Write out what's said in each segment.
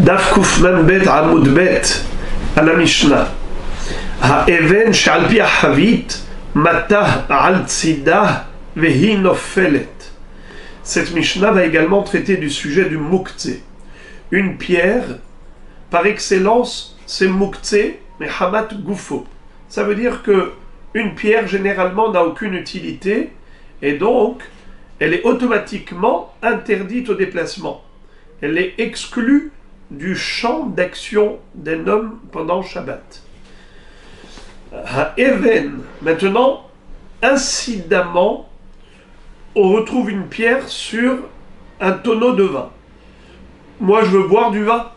דף קמ"ב עמוד ב' על המשנה. האבן שעל פי החבית מטה על צידה והיא נופלת. Cette Mishnah va également traiter du sujet du muktzeh. Une pierre, par excellence, c'est muktzeh, mais hamat gufo. Ça veut dire que une pierre généralement n'a aucune utilité et donc elle est automatiquement interdite au déplacement. Elle est exclue du champ d'action d'un homme pendant Shabbat. Ha'even, maintenant, incidemment, on retrouve une pierre sur un tonneau de vin. Moi, je veux boire du vin.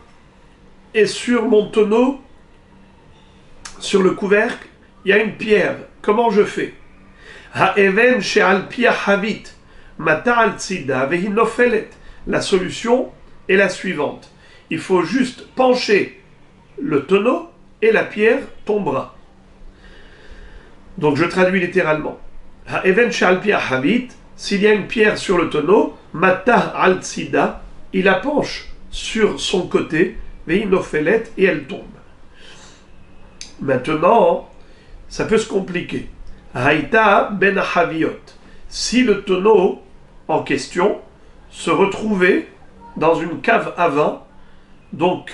Et sur mon tonneau, sur le couvercle, il y a une pierre. Comment je fais? Ha'even she'al pi havit mata al tzida vehi nofelet. La solution est la suivante. Il faut juste pencher le tonneau et la pierre tombera. Donc je traduis littéralement. Ha'even she'al pi havit. S'il y a une pierre sur le tonneau, mata al tzida, il la penche sur son côté, vehi nofelet, et elle tombe. Maintenant, ça peut se compliquer. Haïta ben haviot. Si le tonneau en question se retrouvait dans une cave à vin, donc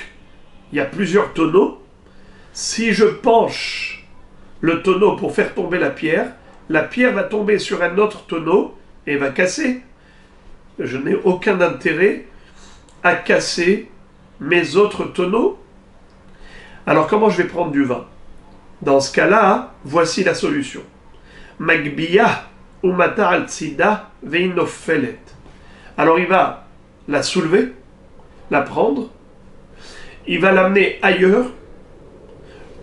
il y a plusieurs tonneaux, si je penche le tonneau pour faire tomber la pierre va tomber sur un autre tonneau et va casser. Je n'ai aucun intérêt à casser mes autres tonneaux. Alors comment je vais prendre du vin? Dans ce cas-là, voici la solution. Magbiya ou mata al tzida veinofelet. Alors il va la soulever, la prendre, il va l'amener ailleurs,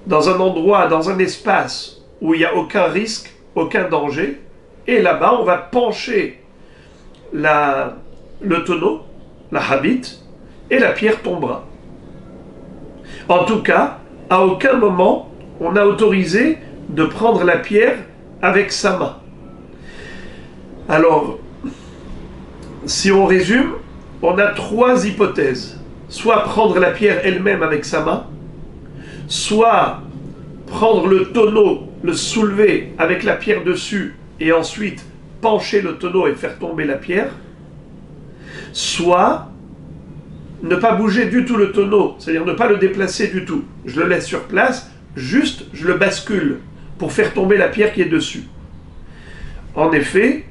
dans un endroit, dans un espace où il n'y a aucun risque, aucun danger, et là-bas on va pencher le tonneau, la habit, et la pierre tombera. En tout cas, à aucun moment on a autorisé de prendre la pierre avec sa main. Alors, si on résume, on a trois hypothèses. Soit prendre la pierre elle-même avec sa main, soit prendre le tonneau, le soulever avec la pierre dessus et ensuite pencher le tonneau et faire tomber la pierre, soit ne pas bouger du tout le tonneau, c'est-à-dire ne pas le déplacer du tout. Je le laisse sur place, juste je le bascule pour faire tomber la pierre qui est dessus. En effet,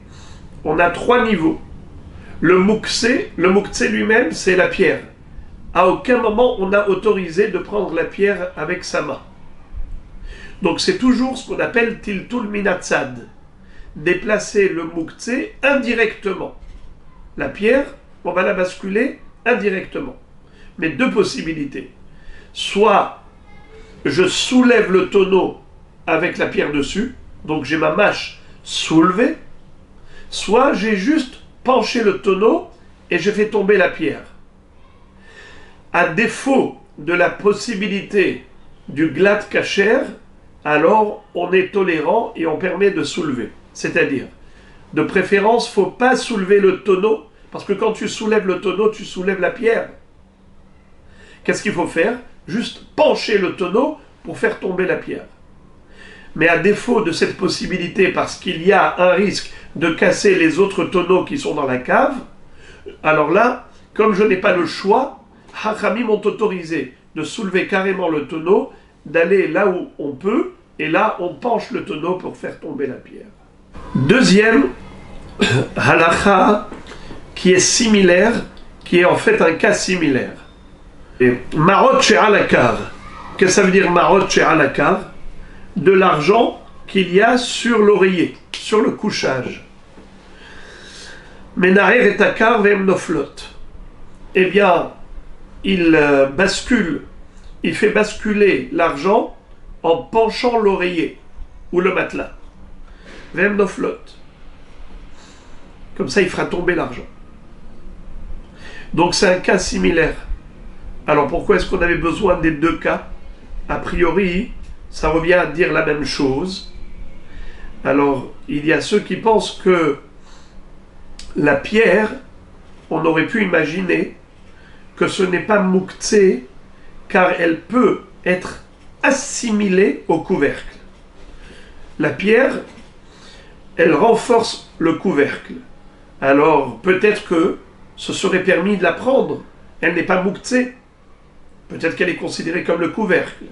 on a trois niveaux. Le muktzeh lui-même, c'est la pierre. À aucun moment on a autorisé de prendre la pierre avec sa main. Donc c'est toujours ce qu'on appelle tiltul minatzad, déplacer le muktzeh indirectement. La pierre, on va la basculer indirectement. Mais deux possibilités. Soit je soulève le tonneau avec la pierre dessus, donc j'ai ma mâche soulevée, soit j'ai juste penché le tonneau et je fais tomber la pierre. À défaut de la possibilité du glat kasher, alors on est tolérant et on permet de soulever. C'est-à-dire, de préférence, il ne faut pas soulever le tonneau, parce que quand tu soulèves le tonneau, tu soulèves la pierre. Qu'est-ce qu'il faut faire? Juste pencher le tonneau pour faire tomber la pierre. Mais à défaut de cette possibilité, parce qu'il y a un risque de casser les autres tonneaux qui sont dans la cave, alors là, comme je n'ai pas le choix, Hachamim m'ont autorisé de soulever carrément le tonneau, d'aller là où on peut, et là on penche le tonneau pour faire tomber la pierre. Deuxième halakha qui est similaire, qui est en fait un cas similaire. Marot she'alakar. Qu'est-ce que ça veut dire marot she'alakar? De l'argent qu'il y a sur l'oreiller, sur le couchage. Menaher et akar ve'em noflot. Eh bien, il fait basculer l'argent en penchant l'oreiller ou le matelas. Ve'em noflot. Comme ça, il fera tomber l'argent. Donc c'est un cas similaire. Alors pourquoi est-ce qu'on avait besoin des deux cas? A priori, ça revient à dire la même chose. Alors, il y a ceux qui pensent que la pierre, on aurait pu imaginer que ce n'est pas mouktsé, car elle peut être assimilée au couvercle. La pierre, elle renforce le couvercle. Alors, peut-être que ce serait permis de la prendre. Elle n'est pas mouktsé. Peut-être qu'elle est considérée comme le couvercle.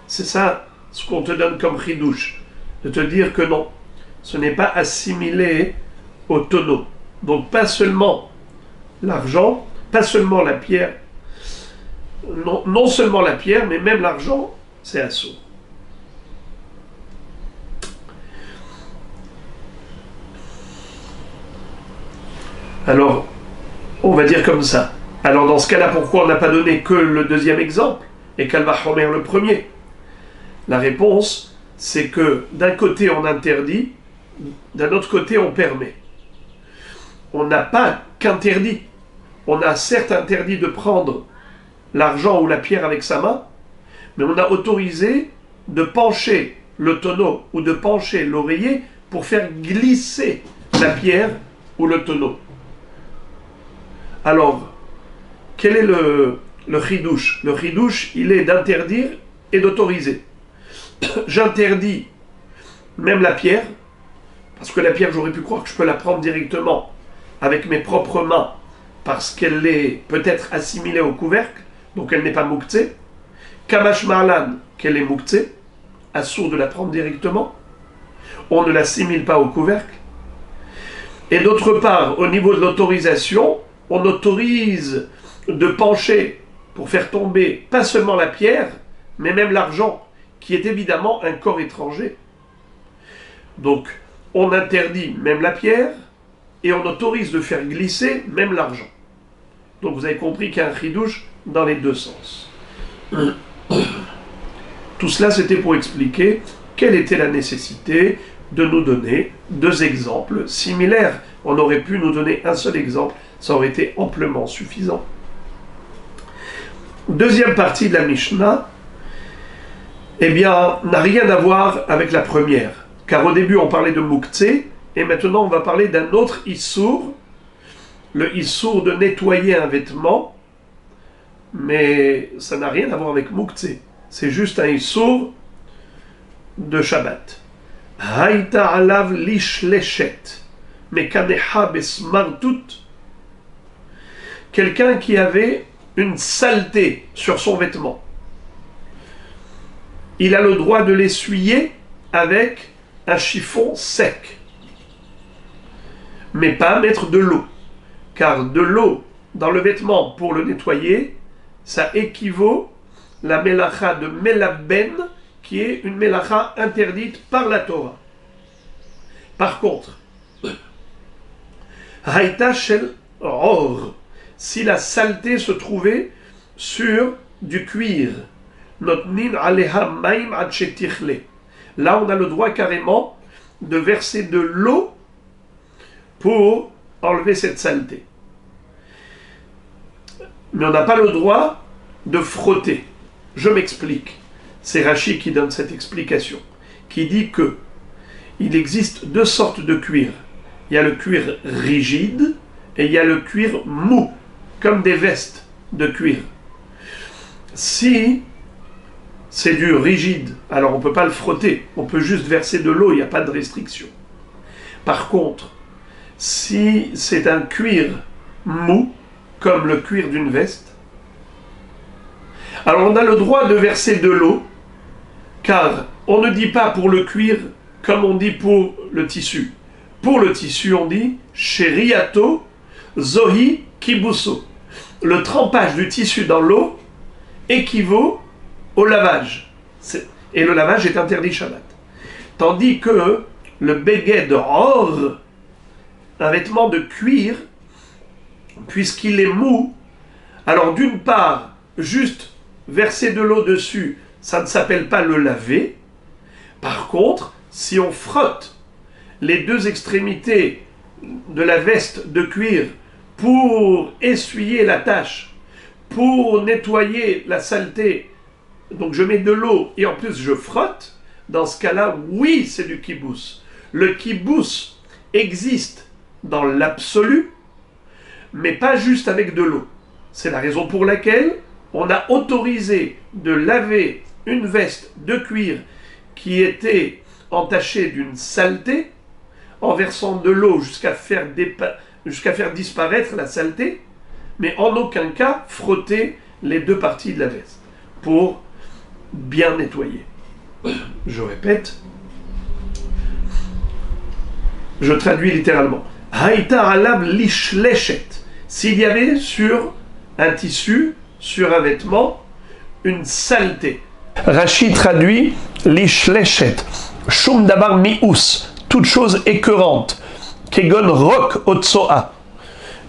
C'est ça ce qu'on te donne comme chidouche. De te dire que non, ce n'est pas assimilé au tonneau. Donc, pas seulement l'argent, pas seulement la pierre, non seulement la pierre, mais même l'argent, c'est assaut. Alors, on va dire comme ça. Alors, dans ce cas-là, pourquoi on n'a pas donné que le deuxième exemple et qu'Al-Bahromer le premier? La réponse, c'est que d'un côté, on interdit, d'un autre côté, on permet. On n'a pas qu'interdit. On a certes interdit de prendre l'argent ou la pierre avec sa main, mais on a autorisé de pencher le tonneau ou de pencher l'oreiller pour faire glisser la pierre ou le tonneau. Alors, quel est le chidouche? Le chidouche, il est d'interdire et d'autoriser. J'interdis même la pierre, parce que la pierre, j'aurais pu croire que je peux la prendre directement avec mes propres mains, parce qu'elle est peut-être assimilée au couvercle, donc elle n'est pas mouktsé. Kamash Marlan, qu'elle est mouktsé, assourd de la prendre directement. On ne l'assimile pas au couvercle. Et d'autre part, au niveau de l'autorisation, on autorise de pencher pour faire tomber pas seulement la pierre, mais même l'argent, qui est évidemment un corps étranger. Donc, on interdit même la pierre et on autorise de faire glisser même l'argent. Donc, vous avez compris qu'il y a un chidouche dans les deux sens. Tout cela, c'était pour expliquer quelle était la nécessité de nous donner deux exemples similaires. On aurait pu nous donner un seul exemple, ça aurait été amplement suffisant. Deuxième partie de la Mishnah, eh bien, n'a rien à voir avec la première. Car au début, on parlait de mouktsé, et maintenant, on va parler d'un autre issour, le issour de nettoyer un vêtement, mais ça n'a rien à voir avec mouktsé. C'est juste un issour de Shabbat. Haïta alav lishleshet, mekaneha besmartut. Quelqu'un qui avait une saleté sur son vêtement. Il a le droit de l'essuyer avec un chiffon sec. Mais pas mettre de l'eau. Car de l'eau dans le vêtement pour le nettoyer, ça équivaut à la mélacha de Melaben, qui est une mélacha interdite par la Torah. Par contre, Haïta shel or, si la saleté se trouvait sur du cuir, notnin aleha maim ad shetichle. Là, on a le droit carrément de verser de l'eau pour enlever cette saleté. Mais on n'a pas le droit de frotter. Je m'explique. C'est Rashi qui donne cette explication, qui dit que il existe deux sortes de cuir. Il y a le cuir rigide et il y a le cuir mou, comme des vestes de cuir. Si c'est du rigide, alors on ne peut pas le frotter, on peut juste verser de l'eau, il n'y a pas de restriction. Par contre, si c'est un cuir mou, comme le cuir d'une veste, alors on a le droit de verser de l'eau, car on ne dit pas pour le cuir comme on dit pour le tissu. Pour le tissu, on dit sheriato zohi kibuso. Le trempage du tissu dans l'eau équivaut au lavage. Et le lavage est interdit Shabbat. Tandis que le beged or, un vêtement de cuir, puisqu'il est mou, alors d'une part, juste verser de l'eau dessus, ça ne s'appelle pas le laver. Par contre, si on frotte les deux extrémités de la veste de cuir pour essuyer la tache, pour nettoyer la saleté, donc je mets de l'eau et en plus je frotte, dans ce cas-là, oui, c'est du kibouss. Le kibouss existe dans l'absolu, mais pas juste avec de l'eau. C'est la raison pour laquelle on a autorisé de laver une veste de cuir qui était entachée d'une saleté en versant de l'eau jusqu'à faire disparaître la saleté, mais en aucun cas frotter les deux parties de la veste pour bien nettoyer. Je répète, je traduis littéralement. Haïta alab lishleshet. S'il y avait sur un tissu, sur un vêtement, une saleté. Rashi traduit lishleshet. Shum dabar mius. Toute chose écœurante. Kegon rok otsoa.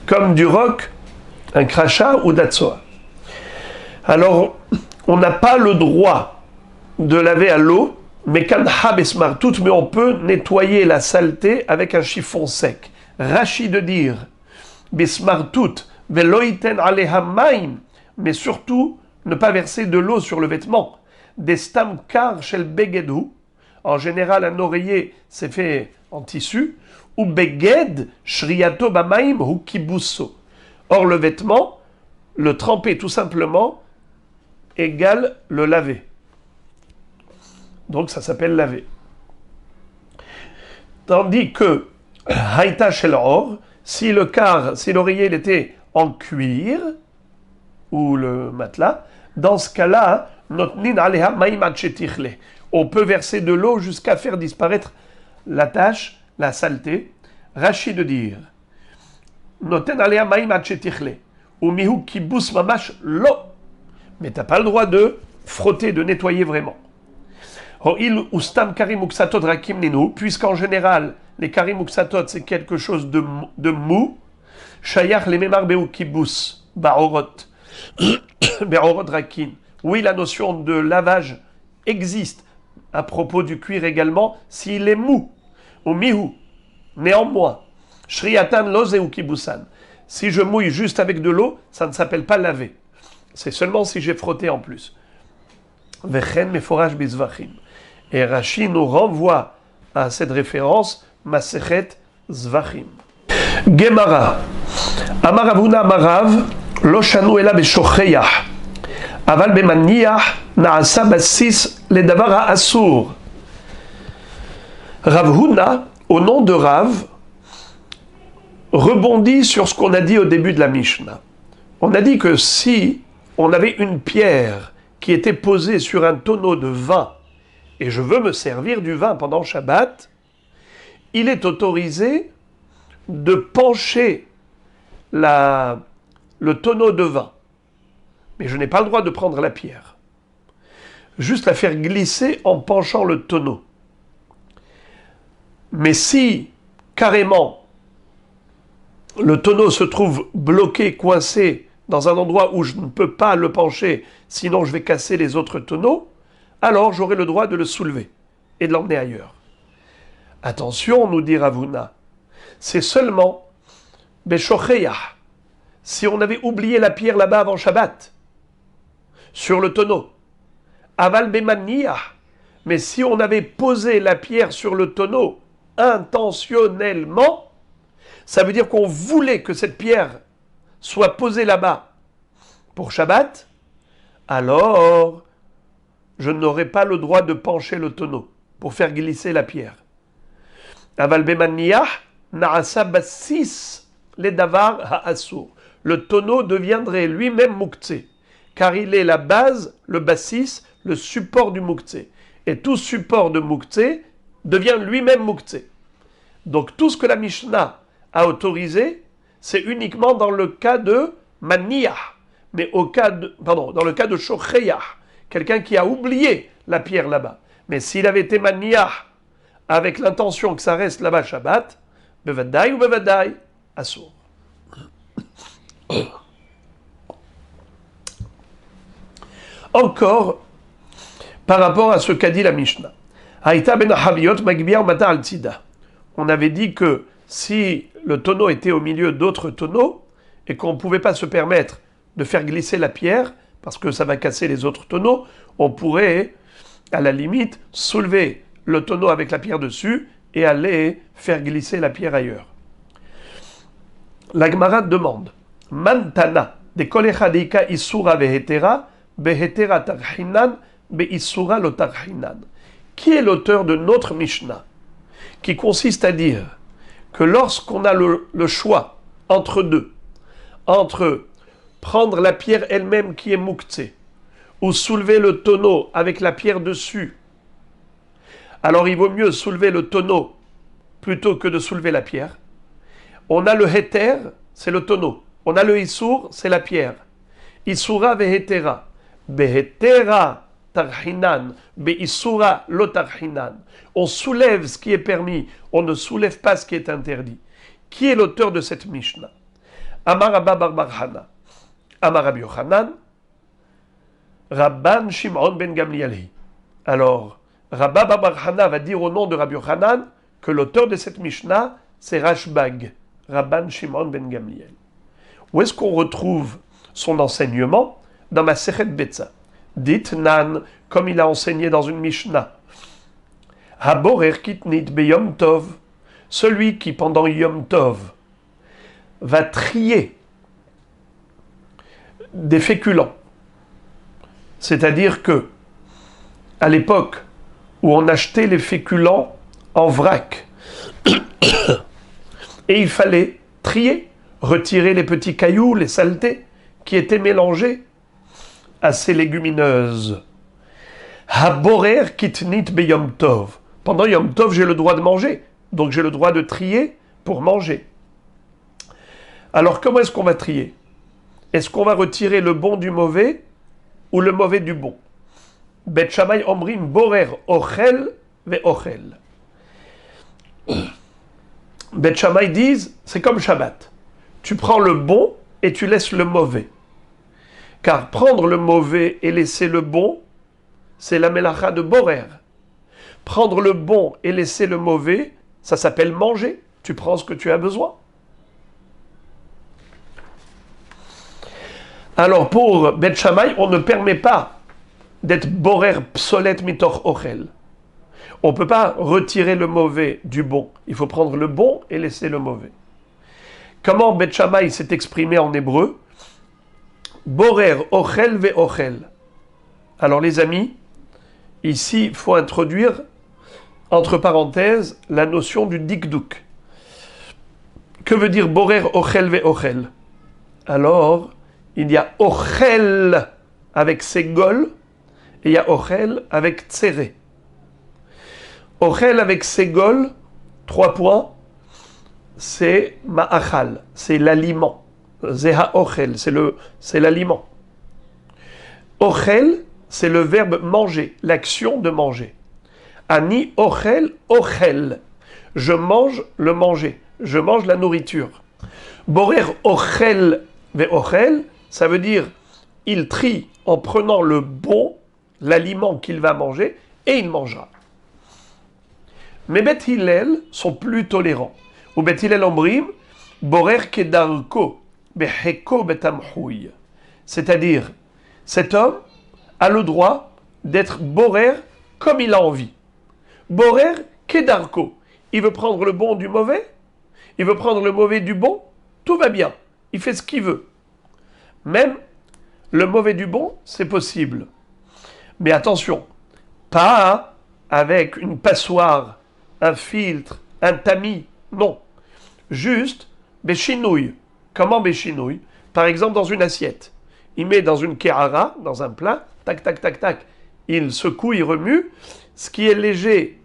Comme du roc, un crachat ou d'atsoa. Alors, on n'a pas le droit de laver à l'eau, mais on peut nettoyer la saleté avec un chiffon sec. Rashi de dire bismartout veloiten aleha maim, mais surtout ne pas verser de l'eau sur le vêtement. Destam kar shel begedhu, en général un oreiller c'est fait en tissu, ou beged shriato bamaim ou kibusso. Or le vêtement, le tremper tout simplement égale le laver. Donc ça s'appelle laver. Tandis que haïta shel or, si l'oreiller était en cuir ou le matelas, dans ce cas-là, notnin aleha maim ad shetichle. On peut verser de l'eau jusqu'à faire disparaître la tache, la saleté. Rashi de dire noten aleha maim ad shetichle ou mihu kibus mamash lo. Mais tu n'as pas le droit de frotter, de nettoyer vraiment. Puisqu'en général, les karim uksatot, c'est quelque chose de mou, shayach les memar beu kibus, ba'orot, ba'orot rakin. Oui, la notion de lavage existe à propos du cuir également, s'il est mou, ou mihu. Néanmoins, shriatan lozeu kibusan. Si je mouille juste avec de l'eau, ça ne s'appelle pas laver. C'est seulement si j'ai frotté en plus. Vechen meforach bizvachim. Et Rashi nous renvoie à cette référence, Masechet Zvachim. Gemara. Amar Ravuna Amarav, lo shanu ela beshocheyach. Aval bemaniach naasa bassis ledavara asur. Rav Huna, au nom de Rav, rebondit sur ce qu'on a dit au début de la Mishnah. On a dit que si on avait une pierre qui était posée sur un tonneau de vin, et je veux me servir du vin pendant Shabbat, il est autorisé de pencher le tonneau de vin. Mais je n'ai pas le droit de prendre la pierre. Juste la faire glisser en penchant le tonneau. Mais si, carrément, le tonneau se trouve bloqué, coincé, dans un endroit où je ne peux pas le pencher, sinon je vais casser les autres tonneaux, alors j'aurai le droit de le soulever et de l'emmener ailleurs. Attention, nous dit Ravuna, c'est seulement Beshocheyah, si on avait oublié la pierre là-bas avant Shabbat, sur le tonneau. Aval Bemaniyah, mais si on avait posé la pierre sur le tonneau intentionnellement, ça veut dire qu'on voulait que cette pierre soit posée là-bas pour Shabbat, alors je n'aurai pas le droit de pencher le tonneau pour faire glisser la pierre. Aval bemaniyah naasa bassis le davar ha'asur. Le tonneau deviendrait lui-même muktzeh, car il est la base, le bassis, le support du muktzeh. Et tout support de muktzeh devient lui-même muktzeh. Donc tout ce que la Mishnah a autorisé, c'est uniquement dans le cas de maniyah, mais dans le cas de shocheyah, quelqu'un qui a oublié la pierre là-bas. Mais s'il avait été maniyah avec l'intention que ça reste là-bas Shabbat, bevadai ou bevadai, assour. Encore, par rapport à ce qu'a dit la Mishnah, Haïta ben Haviyot magbia mata al tzida. On avait dit que si le tonneau était au milieu d'autres tonneaux et qu'on ne pouvait pas se permettre de faire glisser la pierre, parce que ça va casser les autres tonneaux, on pourrait, à la limite, soulever le tonneau avec la pierre dessus et aller faire glisser la pierre ailleurs. La Gemara demande, Mantana, de kol echadika isura vehetera, behetera tarhinan, beisura lo tarhinan. Qui est l'auteur de notre Mishnah, qui consiste à dire que lorsqu'on a le choix entre deux, entre prendre la pierre elle-même qui est mouktsé, ou soulever le tonneau avec la pierre dessus, alors il vaut mieux soulever le tonneau plutôt que de soulever la pierre. On a le héter, c'est le tonneau. On a le issour, c'est la pierre. Issura vehetera. Behetera tarhinan. Beissura lo tarhinan. On soulève ce qui est permis, on ne soulève pas ce qui est interdit. Qui est l'auteur de cette Mishnah? Amar Abba bar bar Hana. Amar Rabbi Yochanan. Rabban Shimon ben Gamliel. Alors, Rabba bar bar Hana va dire au nom de Rabbi Yochanan que l'auteur de cette Mishnah, c'est Rashbag, Rabban Shimon ben Gamliel. Où est-ce qu'on retrouve son enseignement? Dans ma Sechet Betza. Dit Nan, comme il a enseigné dans une Mishnah. Haborer kitnit beyom tov, celui qui pendant Yom Tov va trier des féculents. C'est-à-dire que, à l'époque où on achetait les féculents en vrac, et il fallait trier, retirer les petits cailloux, les saletés qui étaient mélangés à ces légumineuses. Haborer kitnit beyom tov. Pendant Yom Tov, j'ai le droit de manger, donc j'ai le droit de trier pour manger. Alors comment est-ce qu'on va trier? Est-ce qu'on va retirer le bon du mauvais ou le mauvais du bon? Bet Shammai omrim borer ochel ve ochel. Bet Shammai disent, c'est comme Shabbat. Tu prends le bon et tu laisses le mauvais. Car prendre le mauvais et laisser le bon, c'est la melacha de borer. Prendre le bon et laisser le mauvais, ça s'appelle manger. Tu prends ce que tu as besoin. Alors pour Bet Shammai, on ne permet pas d'être borer psolet mitoch ochel. On ne peut pas retirer le mauvais du bon. Il faut prendre le bon et laisser le mauvais. Comment Bet Shammai s'est exprimé en hébreu? Borer ochel ve ochel. Alors les amis, ici il faut introduire entre parenthèses la notion du dikduk. Que veut dire borer ochel ve ochel? Alors, il y a ochel avec ségol et il y a ochel avec tséré. Ochel avec ségol, 3 points, c'est ma'achal, c'est l'aliment. Zeha ochel, c'est l'aliment. Ochel, c'est le verbe manger, l'action de manger. Ani ochel, ochel. Je mange le manger, je mange la nourriture. Borer ochel ve ochel, ça veut dire il trie en prenant le bon, l'aliment qu'il va manger, et il mangera. Mais Bet Hillel sont plus tolérants. Ou Bet Hillel ombrim, borer kedarko, beheko betamhouy. C'est-à-dire, cet homme a le droit d'être borer comme il a envie. Borer kedarko. Il veut prendre le bon du mauvais, il veut prendre le mauvais du bon, tout va bien. Il fait ce qu'il veut. Même le mauvais du bon, c'est possible. Mais attention, pas avec une passoire, un filtre, un tamis, non. Juste, béchinouille. Comment béchinouille? Par exemple, dans une assiette. Il met dans une kehara, dans un plat, tac, tac, tac, tac. Il secoue, il remue. Ce qui est léger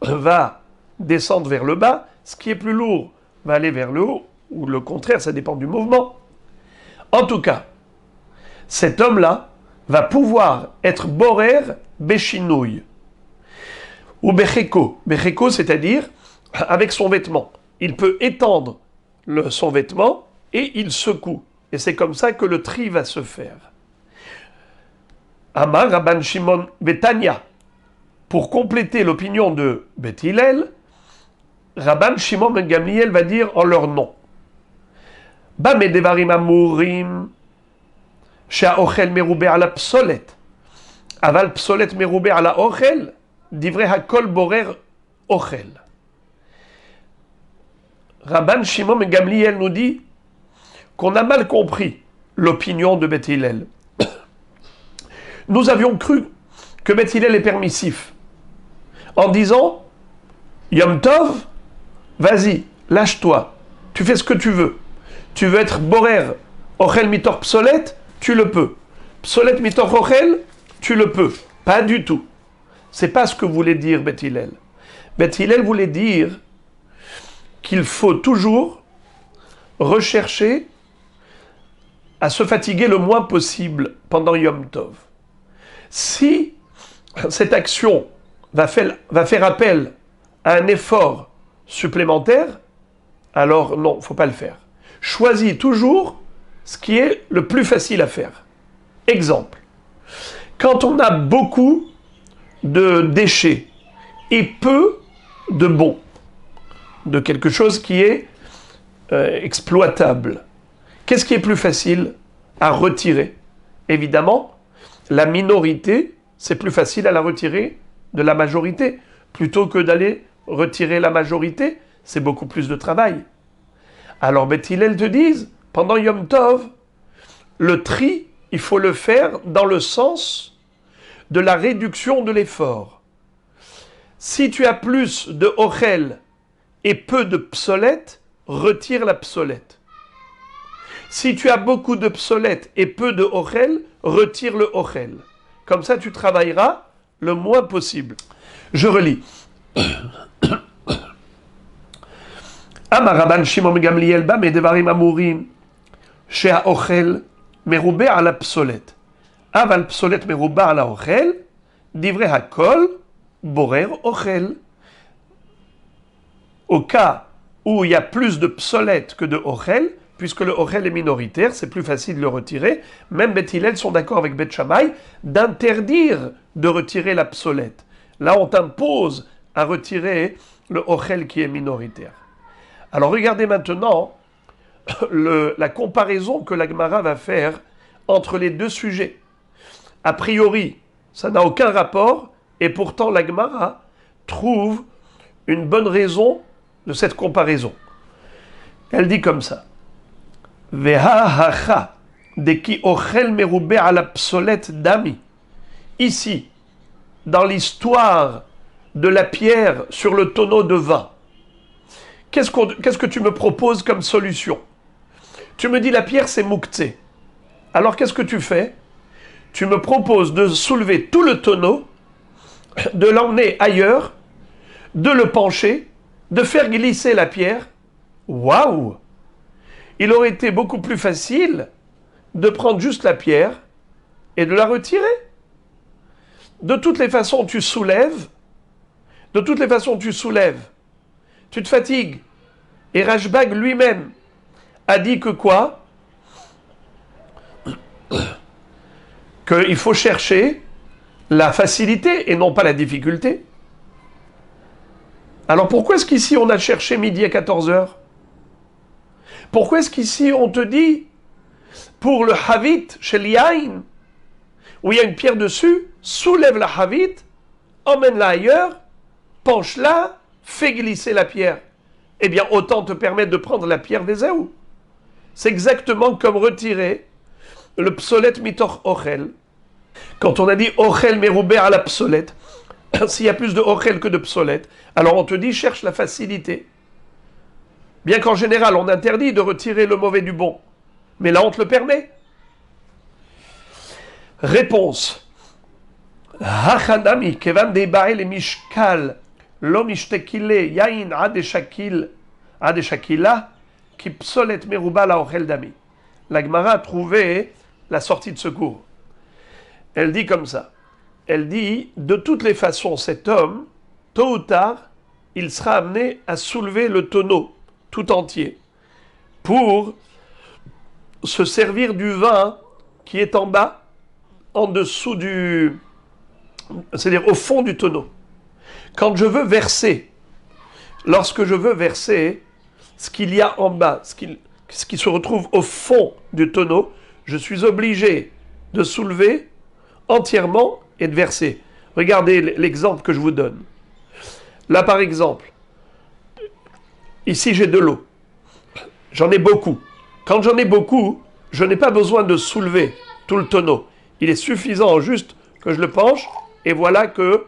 va descendre vers le bas. Ce qui est plus lourd va aller vers le haut. Ou le contraire, ça dépend du mouvement. En tout cas, cet homme-là va pouvoir être borer béchinouille. Ou becheko. Becheko, c'est-à-dire avec son vêtement. Il peut étendre son vêtement et il secoue. Et c'est comme ça que le tri va se faire. Amar Rabban Shimon Betania. Pour compléter l'opinion de Bet Hillel, Rabban Shimon ben Gamliel va dire en leur nom. Ba medevarim amurim she'aochel meroubeh ala psolet. Aval psolet meroubeh ala ochel. Divrei hakol borer ochel. Rabban Shimon ben Gamliel nous dit qu'on a mal compris l'opinion de Beth Hillel. Nous avions cru que Beth Hillel est permissif en disant Yom Tov, vas-y, lâche-toi, tu fais ce que tu veux. Tu veux être borer, ochel mitor psolet, tu le peux. Psolet mitor ochel, tu le peux. Pas du tout. C'est pas ce que voulait dire Beth Hillel. Beth Hillel voulait dire qu'il faut toujours rechercher à se fatiguer le moins possible pendant Yom Tov. Si cette action va faire appel à un effort supplémentaire, alors non, il ne faut pas le faire. Choisis toujours ce qui est le plus facile à faire. Exemple, quand on a beaucoup de déchets et peu de bons, de quelque chose qui est exploitable, qu'est-ce qui est plus facile à retirer? Évidemment, la minorité, c'est plus facile à la retirer de la majorité. Plutôt que d'aller retirer la majorité, c'est beaucoup plus de travail. Alors Beth Hillel te disent, pendant Yom Tov, le tri, il faut le faire dans le sens de la réduction de l'effort. Si tu as plus de ochel et peu de psolète, retire la psolète. Si tu as beaucoup de psolète et peu de ochel, retire le ochel. Comme ça, tu travailleras le moins possible. Je relis. Amar Rabban Shimon ben Gamliel ba medevarim amurim shehaochel merubeh ala psolet. Aval psolet merubah ala ochel, divrei hakol borer ochel. Au cas où il y a plus de psolète que de ochel, puisque le ochel est minoritaire, c'est plus facile de le retirer. Même Beth Hillel sont d'accord avec Beth Shammai d'interdire de retirer la psolète. Là, on t'impose à retirer le ochel qui est minoritaire. Alors regardez maintenant la comparaison que la Gemara va faire entre les deux sujets. A priori, ça n'a aucun rapport, et pourtant la Gemara trouve une bonne raison de cette comparaison. Elle dit comme ça. Ve'ha-ha-ha de ki ochel merubeh ala psolet dami. Ici, dans l'histoire de la pierre sur le tonneau de vin, qu'est-ce que tu me proposes comme solution? Tu me dis la pierre c'est mouktsé. Alors qu'est-ce que tu fais? Tu me proposes de soulever tout le tonneau, de l'emmener ailleurs, de le pencher, de faire glisser la pierre. Waouh! Il aurait été beaucoup plus facile de prendre juste la pierre et de la retirer. De toutes les façons, tu soulèves. Tu te fatigues. Et Rashbag lui-même a dit que quoi? Qu'il faut chercher la facilité et non pas la difficulté. Alors pourquoi est-ce qu'ici on a cherché midi à 14h? Pourquoi est-ce qu'ici on te dit, pour le havit chez l'yain, où il y a une pierre dessus, soulève la havit, emmène-la ailleurs, penche-la, fais glisser la pierre. Eh bien, autant te permettre de prendre la pierre des Zéou. C'est exactement comme retirer le psolet mitor ochel. Quand on a dit ochel merubeh à la psolet, s'il y a plus de ochel que de psolet, alors on te dit cherche la facilité. Bien qu'en général, on interdit de retirer le mauvais du bon. Mais là, on te le permet. Réponse. Hachanami, kevan debael mishkal, lo mishtekile, yain adeshakila, ki psolet meruba la ochel dami. La Gemara a trouvé la sortie de secours. Elle dit comme ça. Elle dit, de toutes les façons, cet homme, tôt ou tard, il sera amené à soulever le tonneau tout entier pour se servir du vin qui est en bas, en dessous c'est-à-dire au fond du tonneau. Quand je veux verser, lorsque je veux verser ce qu'il y a en bas, ce qui se retrouve au fond du tonneau, je suis obligé de soulever entièrement et de verser. Regardez l'exemple que je vous donne. Là, par exemple, ici j'ai de l'eau. J'en ai beaucoup. Quand j'en ai beaucoup, je n'ai pas besoin de soulever tout le tonneau. Il est suffisant juste que je le penche et voilà que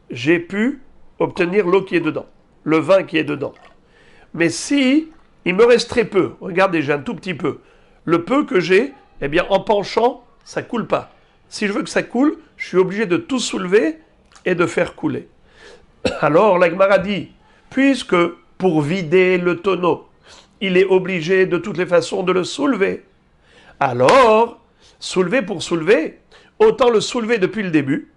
j'ai pu obtenir l'eau qui est dedans, le vin qui est dedans. Mais si il me reste très peu, regardez, j'ai un tout petit peu, le peu que j'ai, eh bien en penchant, ça coule pas. Si je veux que ça coule, je suis obligé de tout soulever et de faire couler. Alors la Gemara dit, puisque pour vider le tonneau, il est obligé de toutes les façons de le soulever, alors, soulever pour soulever, autant le soulever depuis le début,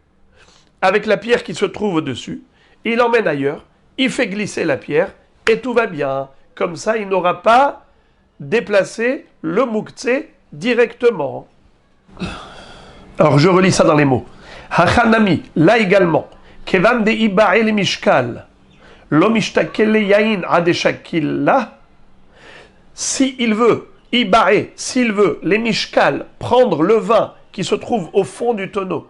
avec la pierre qui se trouve au-dessus, il l'emmène ailleurs, il fait glisser la pierre, et tout va bien. Comme ça, il n'aura pas déplacé le mouktsé directement. Alors, je relis ça dans les mots. Hachanami, là également, kevan de iba'el mishkal, lo mishtakel yain adeshakil là, si il veut, iba'e, s'il veut, les mishkal, prendre le vin qui se trouve au fond du tonneau,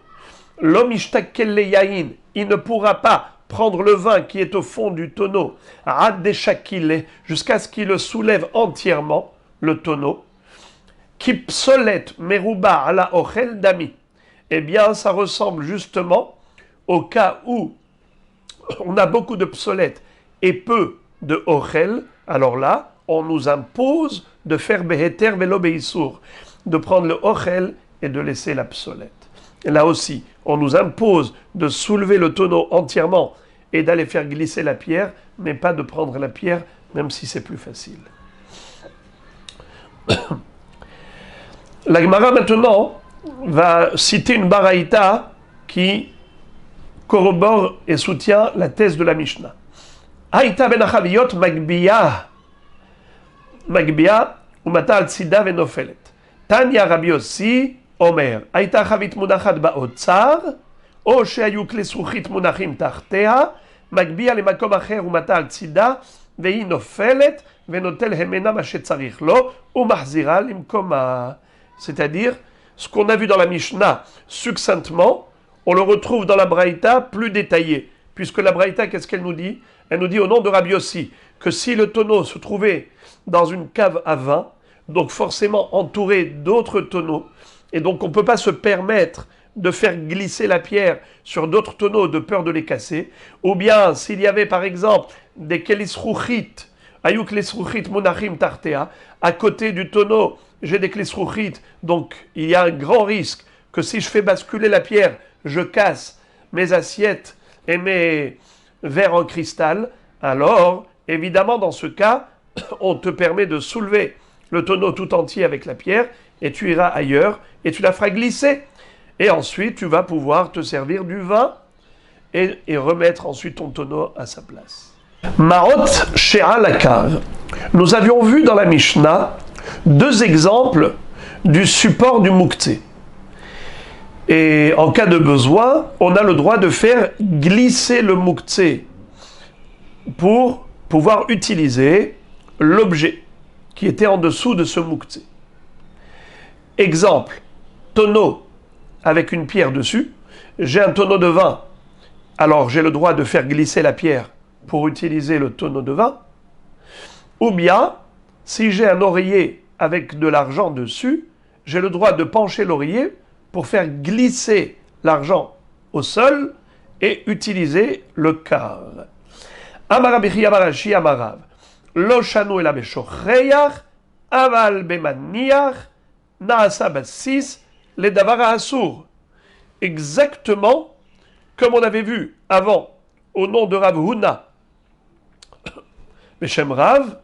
lo mishtakel yain, il ne pourra pas prendre le vin qui est au fond du tonneau, adeshakil, jusqu'à ce qu'il le soulève entièrement, le tonneau, qui psolet meruba ala ochel dami. Eh bien, ça ressemble justement au cas où on a beaucoup de psolètes et peu de ochel. Alors là, on nous impose de faire beheter velo beisour, de prendre le ochel et de laisser la psolète. Et là aussi, on nous impose de soulever le tonneau entièrement et d'aller faire glisser la pierre, mais pas de prendre la pierre, même si c'est plus facile. La Gemara maintenant va citer une baraïta qui corrobore et soutient la thèse de la Mishnah. Haïta ben achaviyot magbiyah umata al tzida venofelet. Tanya Rabbi Yossi omer. Haïta achavit munachat baotzar, או שהיו כלי זכוכית מונחים תחתיה, מגביה למקום אחר ומטה על צידה, והיא נופלת ונוטל המנה מה שצריך לו, ומחזירה למקומה. C'est-à-dire, ce qu'on a vu dans la Mishnah succinctement, on le retrouve dans la Braïta plus détaillé. Puisque la Braïta, qu'est-ce qu'elle nous dit? Elle nous dit au nom de Rabbi Yossi que si le tonneau se trouvait dans une cave à vin, donc forcément entouré d'autres tonneaux, et donc on ne peut pas se permettre de faire glisser la pierre sur d'autres tonneaux de peur de les casser, ou bien s'il y avait par exemple des kelisrouchit, ayuk lesrouchit munachim tartea, à côté du tonneau, j'ai des kelisrouchit, donc il y a un grand risque que si je fais basculer la pierre, je casse mes assiettes et mes verres en cristal, alors évidemment dans ce cas, on te permet de soulever le tonneau tout entier avec la pierre, et tu iras ailleurs, et tu la feras glisser. Et ensuite, tu vas pouvoir te servir du vin et remettre ensuite ton tonneau à sa place. Maot Shea la cave. Nous avions vu dans la Mishnah deux exemples du support du mouktsé. Et en cas de besoin, on a le droit de faire glisser le mouktsé pour pouvoir utiliser l'objet qui était en dessous de ce mouktsé. Exemple, tonneau avec une pierre dessus, j'ai un tonneau de vin, alors j'ai le droit de faire glisser la pierre pour utiliser le tonneau de vin, ou bien, si j'ai un oreiller avec de l'argent dessus, j'ai le droit de pencher l'oreiller pour faire glisser l'argent au sol et utiliser le quart. Amarabichi amarashi amarav, lo shanu ela beshocheyach, aval bemaniach, naasa bassis, les davara assour, exactement comme on avait vu avant au nom de Rav Huna, Beshem Rav,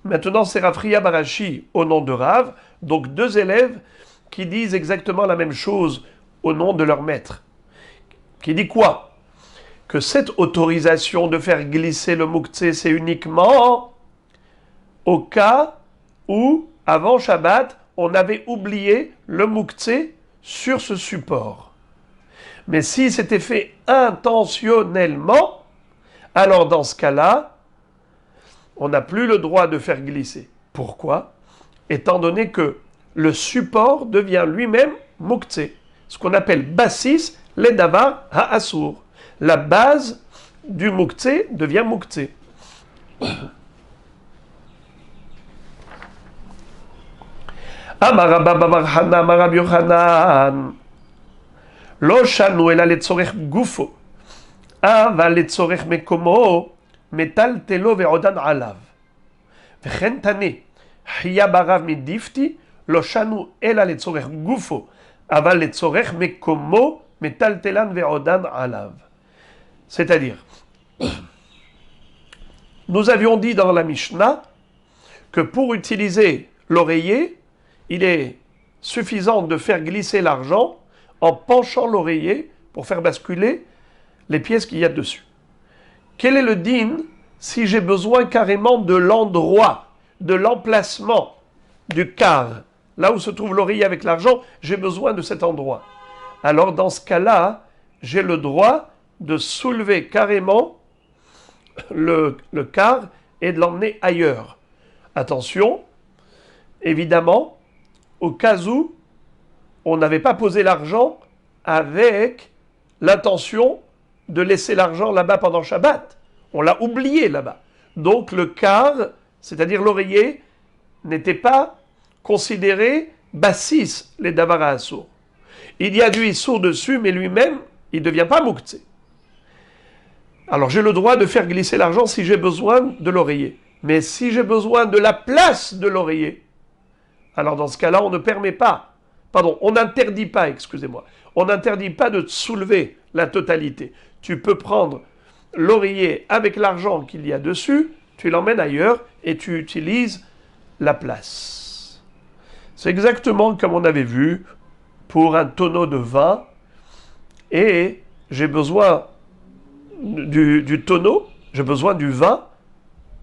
maintenant c'est Rav Ria Barashi au nom de Rav, donc deux élèves qui disent exactement la même chose au nom de leur maître. Qui dit quoi? Que cette autorisation de faire glisser le mouktsé, c'est uniquement au cas où, avant Shabbat, on avait oublié le mouktsé sur ce support. Mais si c'était fait intentionnellement, alors dans ce cas-là, on n'a plus le droit de faire glisser. Pourquoi? Étant donné que le support devient lui-même mouktsé, ce qu'on appelle bassis ledavar ha'asur. La base du mouktsé devient mouktsé. Amar Rabba bar Hana, Amar Rabbi Yochanan, lo shanu ela letzorech gufo, אבל לצורך מקומו מטלטלו ועודן עליו. וכן תנה, חיה ברב מדיפתי, לא שנו אלא לצורך גופו, אבל לצורך מקומו מטלטלן ועודן עליו. C'est-à-dire, nous avions dit dans la Mishnah que pour utiliser l'oreiller, il est suffisant de faire glisser l'argent en penchant l'oreiller pour faire basculer les pièces qu'il y a dessus. Quel est le din si j'ai besoin carrément de l'endroit, de l'emplacement du quart, là où se trouve l'oreiller avec l'argent, j'ai besoin de cet endroit. Alors dans ce cas-là, j'ai le droit de soulever carrément le quart et de l'emmener ailleurs. Attention, évidemment, au cas où on n'avait pas posé l'argent avec l'intention de laisser l'argent là-bas pendant Shabbat. On l'a oublié là-bas. Donc le quart, c'est-à-dire l'oreiller, n'était pas considéré bassis, les davara assour. Il y a du issour dessus, mais lui-même, il ne devient pas mouktsé. Alors j'ai le droit de faire glisser l'argent si j'ai besoin de l'oreiller. Mais si j'ai besoin de la place de l'oreiller, alors dans ce cas-là, on ne permet pas, on n'interdit pas, excusez-moi, on n'interdit pas de soulever la totalité. Tu peux prendre l'oreiller avec l'argent qu'il y a dessus, tu l'emmènes ailleurs et tu utilises la place. C'est exactement comme on avait vu pour un tonneau de vin et j'ai besoin du tonneau, j'ai besoin du vin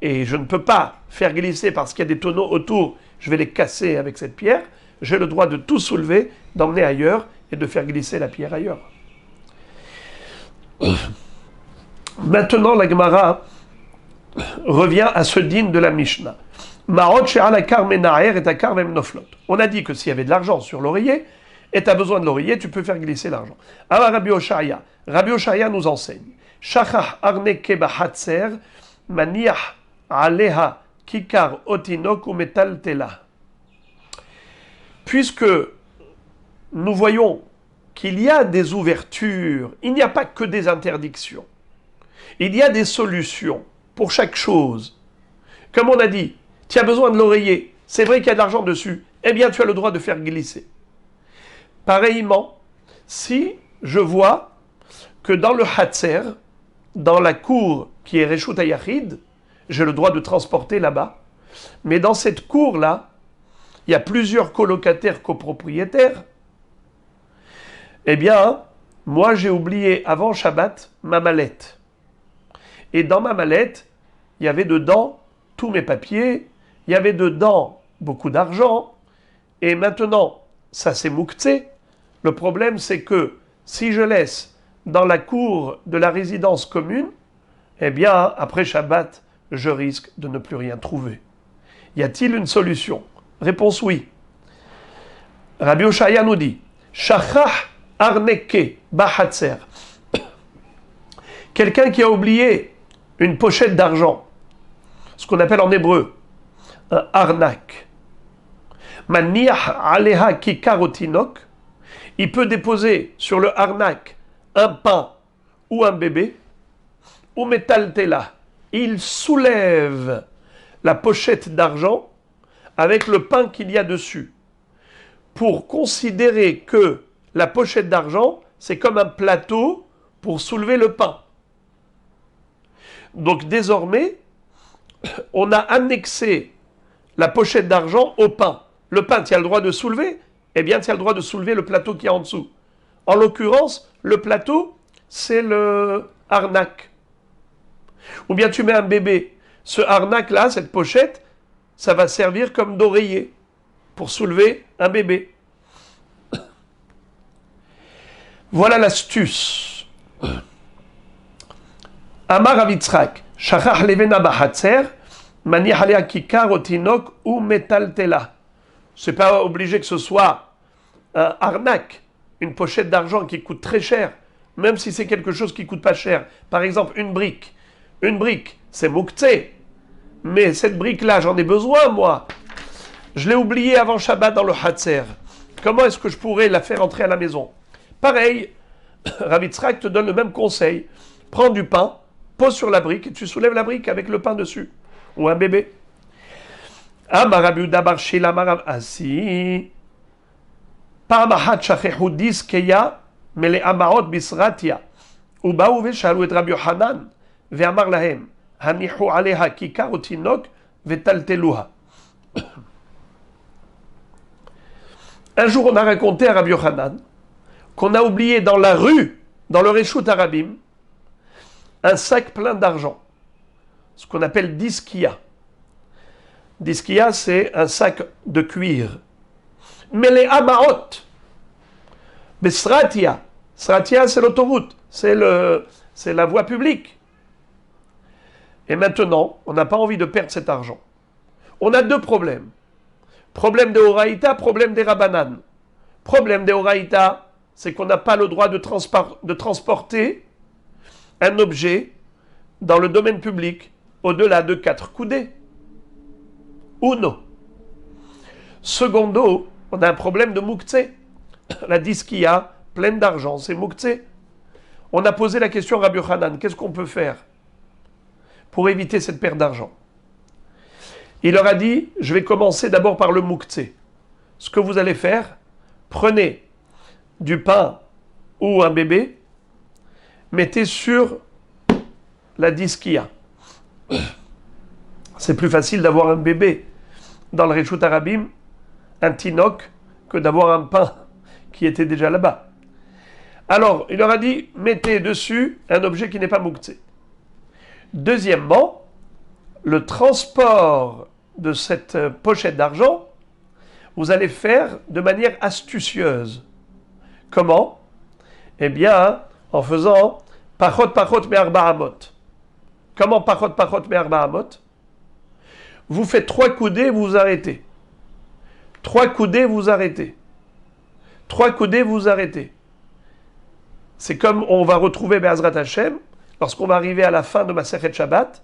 et je ne peux pas faire glisser parce qu'il y a des tonneaux autour, je vais les casser avec cette pierre, j'ai le droit de tout soulever, d'emmener ailleurs et de faire glisser la pierre ailleurs. Maintenant, la Gemara revient à ce din de la Mishnah. On a dit que s'il y avait de l'argent sur l'oreiller, et tu as besoin de l'oreiller, tu peux faire glisser l'argent. Alors Rabbi Oshaya nous enseigne. Shachach arneke b'hatzer maniach aleha kikar otinok ou metaltela. Puisque nous voyons qu'il y a des ouvertures, il n'y a pas que des interdictions. Il y a des solutions pour chaque chose. Comme on a dit, tu as besoin de l'oreiller, c'est vrai qu'il y a de l'argent dessus, eh bien tu as le droit de faire glisser. Pareillement, si je vois que dans le Hatzer, dans la cour qui est Reshut HaYachid, j'ai le droit de transporter là-bas, mais dans cette cour-là, il y a plusieurs colocataires copropriétaires, eh bien, moi j'ai oublié avant Shabbat ma mallette. Et dans ma mallette, il y avait dedans tous mes papiers, il y avait dedans beaucoup d'argent, et maintenant, ça c'est mouktsé. Le problème c'est que si je laisse dans la cour de la résidence commune, eh bien, après Shabbat, je risque de ne plus rien trouver. Y a-t-il une solution? Réponse oui. Rabbi Oshaya nous dit, Shachach arneke b'hatzer. Quelqu'un qui a oublié une pochette d'argent, ce qu'on appelle en hébreu un arnak. Maniach aleha kikarotinok, il peut déposer sur le arnak un pain ou un bébé, ou metaltela, il soulève la pochette d'argent avec le pain qu'il y a dessus, pour considérer que la pochette d'argent, c'est comme un plateau pour soulever le pain. Donc désormais, on a annexé la pochette d'argent au pain. Le pain, tu as le droit de soulever, eh bien tu as le droit de soulever le plateau qui est en dessous. En l'occurrence, le plateau, c'est le arnak. Ou bien tu mets un bébé. Ce arnak-là, cette pochette, ça va servir comme d'oreiller pour soulever un bébé. Voilà l'astuce. Amar Avitzrak, Shachach levena b'hatzer, maniach alea kikar otinok ou metaltela. C'est pas obligé que ce soit un arnak, une pochette d'argent qui coûte très cher, même si c'est quelque chose qui coûte pas cher. Par exemple, une brique. Une brique, c'est mouktsé. Mais cette brique-là, j'en ai besoin, moi. Je l'ai oublié avant Shabbat dans le Hatzer. Comment est-ce que je pourrais la faire entrer à la maison? Pareil, Rav Yitzhak te donne le même conseil. Prends du pain, pose sur la brique et tu soulèves la brique avec le pain dessus. Ou un bébé. Amar Rabbi Yehuda bar Shila Amar Asi. פעם אחת שכחו דיסקיה מלאמעות בסרטיה, ובאו ושאלו את רבי יוחנן, ואמר להם, הניחו עליה כיכר או תינוק וטלטלוה. Un jour, on a raconté à Rabbi Yochanan qu'on a oublié dans la rue, dans le Reshut Harabim, un sac plein d'argent, ce qu'on appelle diskia. Diskia, c'est un sac de cuir. Mais les Amaot, Besratia, Sratia c'est l'autoroute, c'est la voie publique. Et maintenant, on n'a pas envie de perdre cet argent. On a deux problèmes. Problème des Horaïta, problème des Rabbanan. Problème des Horaïta, c'est qu'on n'a pas le droit de transporter un objet dans le domaine public au-delà de 4 coudées. Uno. Secondo, on a un problème de Mouktsé. La diskia, pleine d'argent, c'est Mouktsé. On a posé la question à Rabbi Yochanan, qu'est-ce qu'on peut faire pour éviter cette perte d'argent? Il leur a dit, je vais commencer d'abord par le Mouktsé. Ce que vous allez faire, prenez du pain ou un bébé, mettez sur la diskia. C'est plus facile d'avoir un bébé dans le Reshut Harabim, un tinok, que d'avoir un pain qui était déjà là-bas. Alors, il leur a dit, mettez dessus un objet qui n'est pas mouktsé. Deuxièmement, le transport de cette pochette d'argent, vous allez faire de manière astucieuse. Comment? Eh bien, en faisant pachot pachot me'arba amot. Comment pachot me'arba amot? Vous faites 3 coudées, vous vous arrêtez. 3 coudées, vous arrêtez. 3 coudées, vous arrêtez. C'est comme on va retrouver Be'ezrat Hashem, lorsqu'on va arriver à la fin de Masechet Shabbat,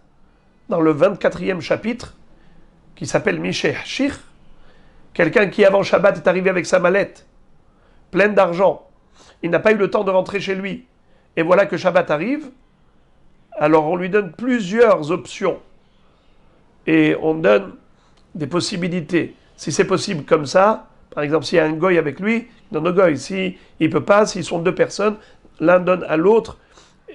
dans le 24e chapitre, qui s'appelle Misheh Shir, quelqu'un qui avant Shabbat est arrivé avec sa mallette, pleine d'argent, il n'a pas eu le temps de rentrer chez lui, et voilà que Shabbat arrive, alors on lui donne plusieurs options, et on donne des possibilités. Si c'est possible comme ça, par exemple, s'il y a un goy avec lui, il donne au goy. S'il ne peut pas, s'ils sont 2 personnes, l'un donne à l'autre,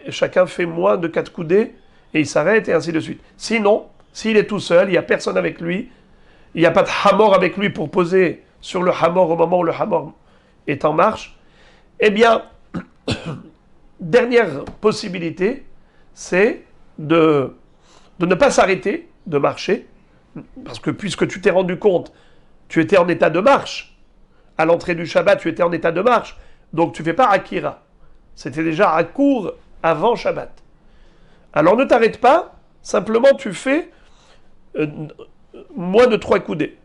chacun fait moins de 4 coudées, et il s'arrête, et ainsi de suite. Sinon, s'il est tout seul, il n'y a personne avec lui, il n'y a pas de hamor avec lui pour poser sur le hamor au moment où le hamor est en marche, eh bien, dernière possibilité, c'est de ne pas s'arrêter, de marcher, parce que puisque tu t'es rendu compte, tu étais en état de marche, à l'entrée du Shabbat, tu étais en état de marche, donc tu ne fais pas Akira. C'était déjà à court avant Shabbat. Alors ne t'arrête pas, simplement tu fais moins de 3 coudées.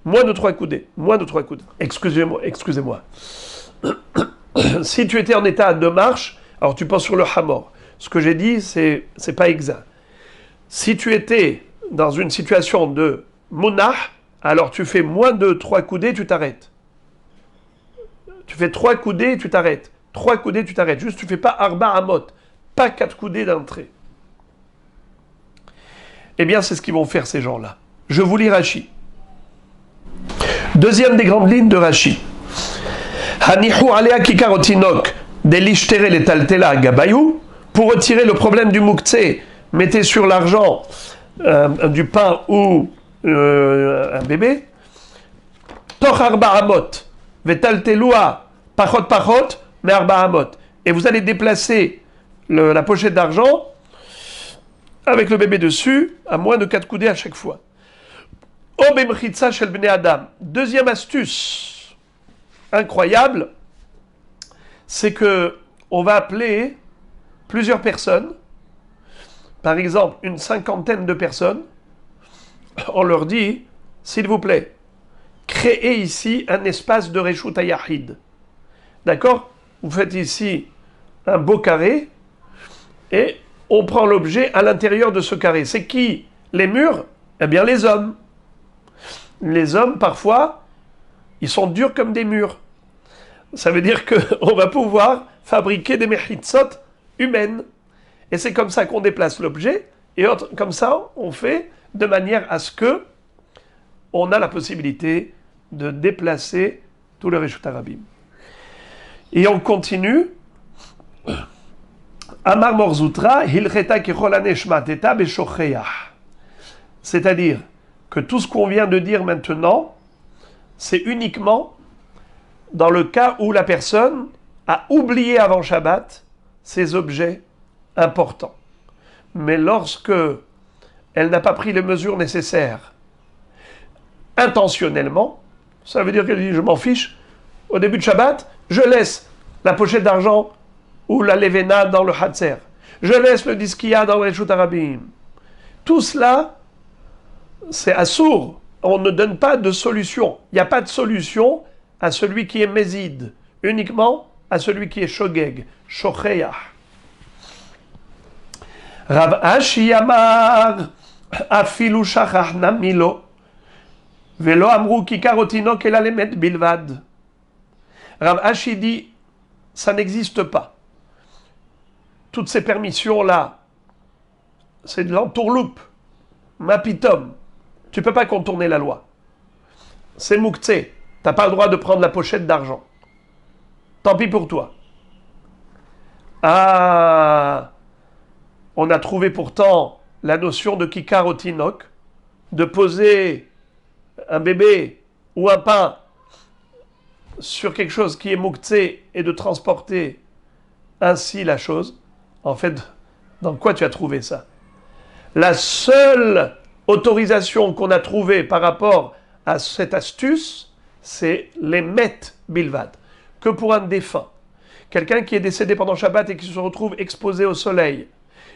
Moins de 3 coudées. Moins de 3 coudées. Excusez-moi. Si tu étais en état de marche, alors tu penses sur le hamor. Ce que j'ai dit, c'est pas exact. Si tu étais dans une situation de munah, alors tu fais moins de 3 coudées, tu t'arrêtes. Tu fais 3 coudées, tu t'arrêtes. 3 coudées, tu t'arrêtes. Juste, tu fais pas arba amot, pas 4 coudées d'entrée. Eh bien, c'est ce qu'ils vont faire ces gens-là. Je vous lis Rashi. Deuxième des grandes lignes de Rashi. Hanihu alea kikarotinok delishtere le taltela gabayou. Pour retirer le problème du mouktsé, mettez sur l'argent du pain ou un bébé. Toch arba amot vetaltelua pachot me arba amot. Et vous allez déplacer la pochette d'argent avec le bébé dessus à moins de 4 coudées à chaque fois. Shel bnei Adam. Deuxième astuce incroyable, c'est que on va appeler plusieurs personnes, par exemple une 50aine de personnes, on leur dit, s'il vous plaît, créez ici un espace de Reshut HaYahid. D'accord? Vous faites ici un beau carré, et on prend l'objet à l'intérieur de ce carré. C'est qui les murs? Eh bien les hommes. les hommes, parfois, ils sont durs comme des murs. Ça veut dire qu'on va pouvoir fabriquer des mechitzot humaines. Et c'est comme ça qu'on déplace l'objet, et comme ça, on fait de manière à ce que on a la possibilité de déplacer tout le Reshut Harabim. Et on continue. Amar Morzutra, Hilcheta Kecholane Shmateta Beshocheach. C'est-à-dire que tout ce qu'on vient de dire maintenant, c'est uniquement dans le cas où la personne a oublié avant Shabbat ces objets importants. Mais lorsque elle n'a pas pris les mesures nécessaires intentionnellement, ça veut dire qu'elle dit je m'en fiche, au début de Shabbat, je laisse la pochette d'argent ou la levena dans le Hatzer, je laisse le diskia dans le Reshut Harabim. Tout cela, c'est assour. On ne donne pas de solution. Il n'y a pas de solution à celui qui est mézid, uniquement à celui qui est shogeg, shocheach. Rav Ashi Amar afilu shachach namilo velo amru kikar otinok el alemet bilvad. Rav Ashi dit, ça n'existe pas. Toutes ces permissions-là, c'est de l'entourloupe, mapitom. Tu ne peux pas contourner la loi. C'est mouktsé. Tu n'as pas le droit de prendre la pochette d'argent. Tant pis pour toi. Ah, on a trouvé pourtant la notion de kikar otinok, de poser un bébé ou un pain sur quelque chose qui est mouktsé et de transporter ainsi la chose. En fait, dans quoi tu as trouvé ça? La seule autorisation qu'on a trouvée par rapport à cette astuce, c'est les met bilvad, que pour un défunt. Quelqu'un qui est décédé pendant Shabbat et qui se retrouve exposé au soleil,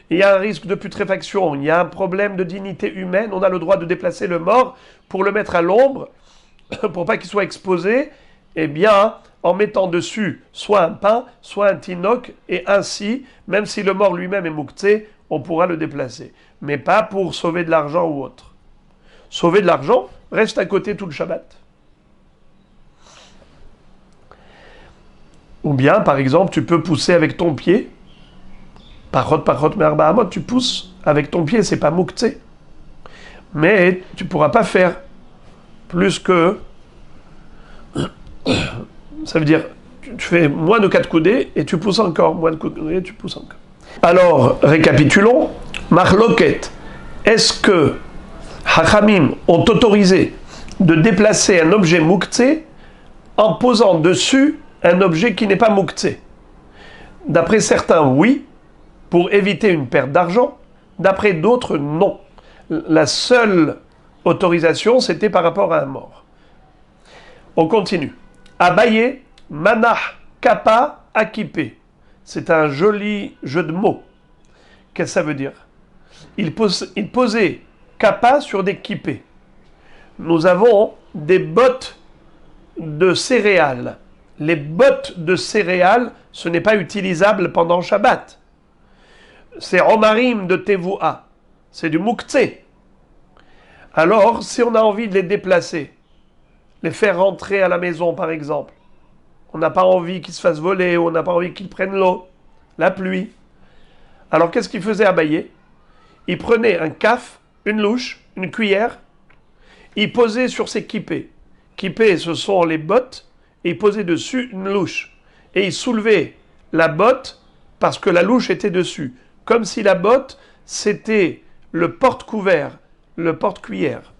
il y a un risque de putréfaction, il y a un problème de dignité humaine, on a le droit de déplacer le mort pour le mettre à l'ombre, pour pas qu'il soit exposé, eh bien, en mettant dessus soit un pain, soit un tinok, et ainsi, même si le mort lui-même est mouktsé, on pourra le déplacer. Mais pas pour sauver de l'argent ou autre. Sauver de l'argent, reste à côté tout le Shabbat. Ou bien, par exemple, tu peux pousser avec ton pied. Parot, merba amot, tu pousses avec ton pied, c'est pas mouktsé. Mais tu pourras pas faire plus que... Ça veut dire, tu fais moins de 4 coudées et tu pousses encore. Moins de coudées et tu pousses encore. Alors, récapitulons. Marloket, est-ce que Hachamim ont autorisé de déplacer un objet mouktsé en posant dessus un objet qui n'est pas mouktsé? D'après certains, oui, pour éviter une perte d'argent. D'après d'autres, non. La seule autorisation, c'était par rapport à un mort. On continue. Abaye, manah, kappa, akipé. C'est un joli jeu de mots. Qu'est-ce que ça veut dire? Il posait kappa sur des kippés. Nous avons des bottes de céréales. Les bottes de céréales, ce n'est pas utilisable pendant Shabbat. C'est omarim de tevoua. C'est du mouktsé. Alors, si on a envie de les déplacer, les faire rentrer à la maison, par exemple, on n'a pas envie qu'ils se fassent voler, ou on n'a pas envie qu'ils prennent l'eau, la pluie. Alors, qu'est-ce qu'il faisait Abaye? Il prenait un kaf, une louche, une cuillère, il posait sur ses kippés. Kippés, ce sont les bottes, et il posait dessus une louche. Et il soulevait la botte parce que la louche était dessus. Comme si la botte, c'était le porte-couvert, le porte-cuillère.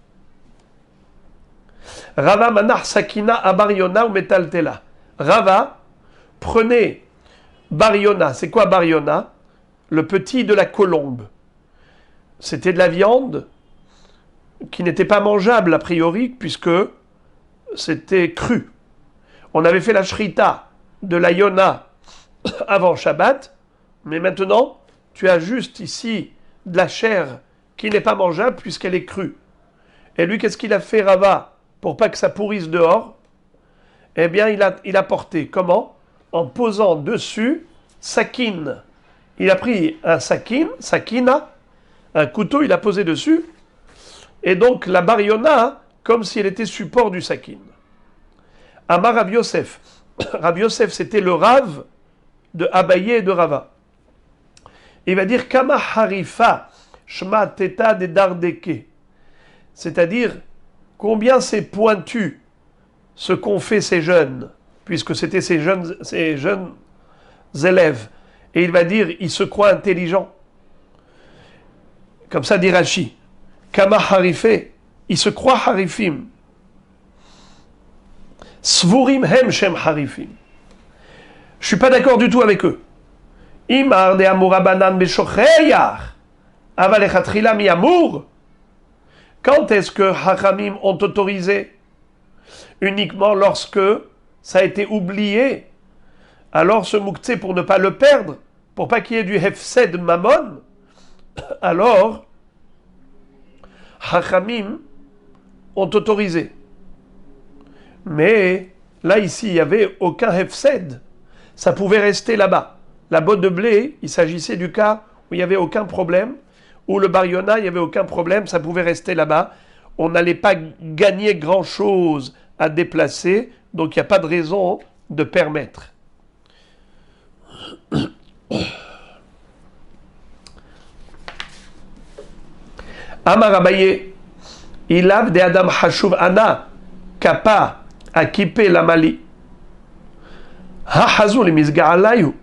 Rava manar sakina abariona ou metaltela. Rava prenait bariona. C'est quoi bariona? Le petit de la colombe. C'était de la viande qui n'était pas mangeable a priori puisque c'était cru. On avait fait la shrita de la yona avant Shabbat, mais maintenant tu as juste ici de la chair qui n'est pas mangeable puisqu'elle est crue. Et lui, qu'est-ce qu'il a fait, Rava, pour pas que ça pourrisse dehors? Eh bien, il a porté. Comment? En posant dessus sakin. Il a pris un sakina, un couteau, il a posé dessus. Et donc, la bariona comme si elle était support du sakin. Amar Rav Yosef. Rav Yosef, c'était le Rav de Abaye et de Rava. Il va dire Kama harifa shma teta de dardeke. C'est-à-dire, combien c'est pointu ce qu'ont fait ces jeunes, puisque c'était ces jeunes élèves. Et il va dire, ils se croient intelligents. Comme ça dit Rashi. Kama harifé, ils se croient harifim. Svurim hem shem harifim. Je suis pas d'accord du tout avec eux. Imar de amurabanan beshocheyar. Avalechatchila mi amour. Quand est-ce que Hachamim ont autorisé? Uniquement lorsque ça a été oublié. Alors ce muktzeh, pour ne pas le perdre, pour pas qu'il y ait du hefsed mammon, alors Hachamim ont autorisé. Mais là, ici, il n'y avait aucun hefsed. Ça pouvait rester là-bas. La botte de blé, il s'agissait du cas où il n'y avait aucun problème, où le bariona, il n'y avait aucun problème, ça pouvait rester là-bas. On n'allait pas gagner grand-chose à déplacer, donc il n'y a pas de raison de permettre. Amar Abaye, ilav de Adam Hashuv Ana, Kappa, Akipe Lamali. Ha-hazou le misga'alayu.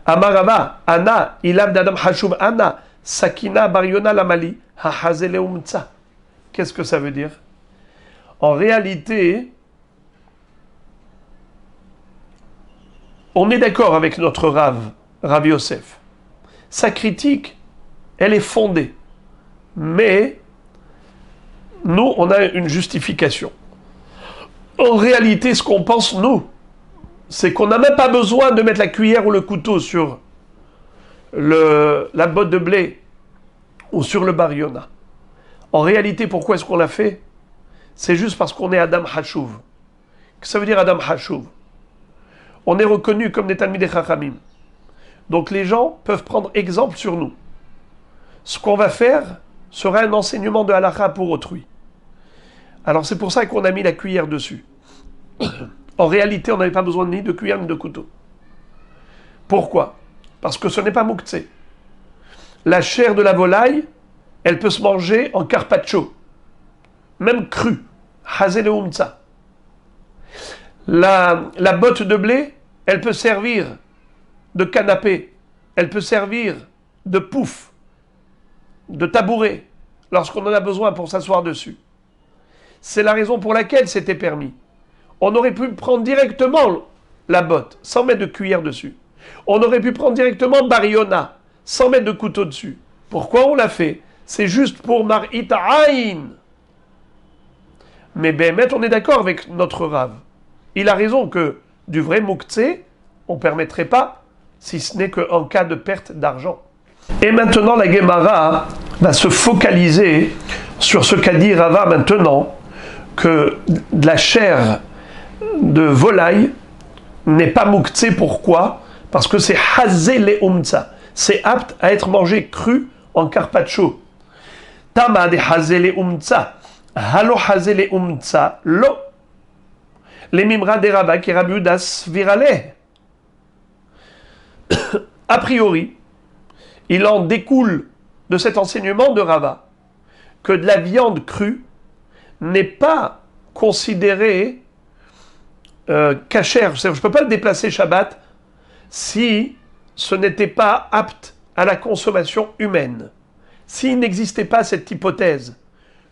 Amar Rava, Ana, ilav de Adam Hashuv Ana, Sakina Bariona Lamali, Ha-hazele umtsa. Qu'est-ce que ça veut dire? En réalité, on est d'accord avec notre Rav Yosef. Sa critique, elle est fondée. Mais, nous, on a une justification. En réalité, ce qu'on pense, nous, c'est qu'on n'a même pas besoin de mettre la cuillère ou le couteau sur la botte de blé ou sur le bariona. En réalité, pourquoi est-ce qu'on l'a fait? C'est juste parce qu'on est Adam Hashuv. Qu'est-ce que ça veut dire Adam Hashuv? On est reconnu comme des Talmidei Chachamim. Donc les gens peuvent prendre exemple sur nous. Ce qu'on va faire sera un enseignement de halakha pour autrui. Alors c'est pour ça qu'on a mis la cuillère dessus. En réalité, on n'avait pas besoin ni de cuillère ni de couteau. Pourquoi? Parce que ce n'est pas muktzeh. La chair de la volaille, elle peut se manger en carpaccio, même crue. Hazele umtsa. La botte de blé, elle peut servir de canapé, elle peut servir de pouf, de tabouret, lorsqu'on en a besoin pour s'asseoir dessus. C'est la raison pour laquelle c'était permis. On aurait pu prendre directement la botte, sans mettre de cuillère dessus. On aurait pu prendre directement bariona, sans mettre de couteau dessus. Pourquoi on l'a fait? C'est juste pour mar'it aïn. Mais Béhémet, on est d'accord avec notre Rav. Il a raison que du vrai muktzeh, on ne permettrait pas, si ce n'est qu'en cas de perte d'argent. Et maintenant, la Gemara va se focaliser sur ce qu'a dit Rava maintenant, que de la chair de volaille n'est pas muktzeh. Pourquoi? Parce que c'est hazele umtsa. C'est apte à être mangé cru en carpaccio. Tama de hazele umtsa. Halo hazele umtsa lo. Les mimra de Rava qui rabudas virale. A priori, il en découle de cet enseignement de Rava que de la viande crue n'est pas considérée cachère. Je ne peux pas le déplacer Shabbat si ce n'était pas apte à la consommation humaine. S'il n'existait pas cette hypothèse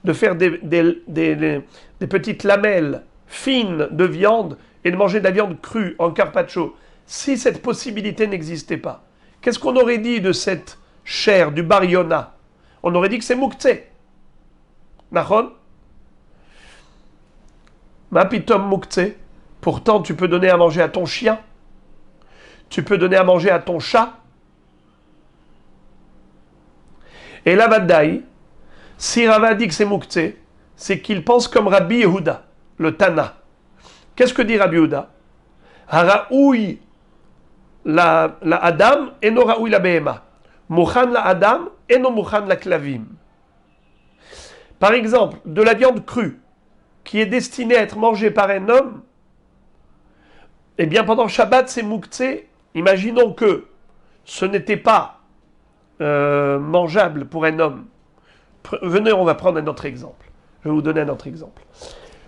de faire des petites lamelles fines de viande et de manger de la viande crue en carpaccio, si cette possibilité n'existait pas, qu'est-ce qu'on aurait dit de cette chair, du bariona? On aurait dit que c'est muktzeh. Nachon? Ma pitom muktzeh. Pourtant, tu peux donner à manger à ton chien. Tu peux donner à manger à ton chat. Et la Vadaï, si Rava dit que c'est muktzeh, c'est qu'il pense comme Rabbi Yehuda, le Tana. Qu'est-ce que dit Rabbi Yehuda? Haraoui la Adam et no Raoui la Behema. Mouchan la Adam et no Mouchan la Klavim. Par exemple, de la viande crue qui est destinée à être mangée par un homme, eh bien pendant Shabbat, c'est mouktsé. Imaginons que ce n'était pas mangeable pour un homme. Venez, on va prendre un autre exemple. Je vais vous donner un autre exemple.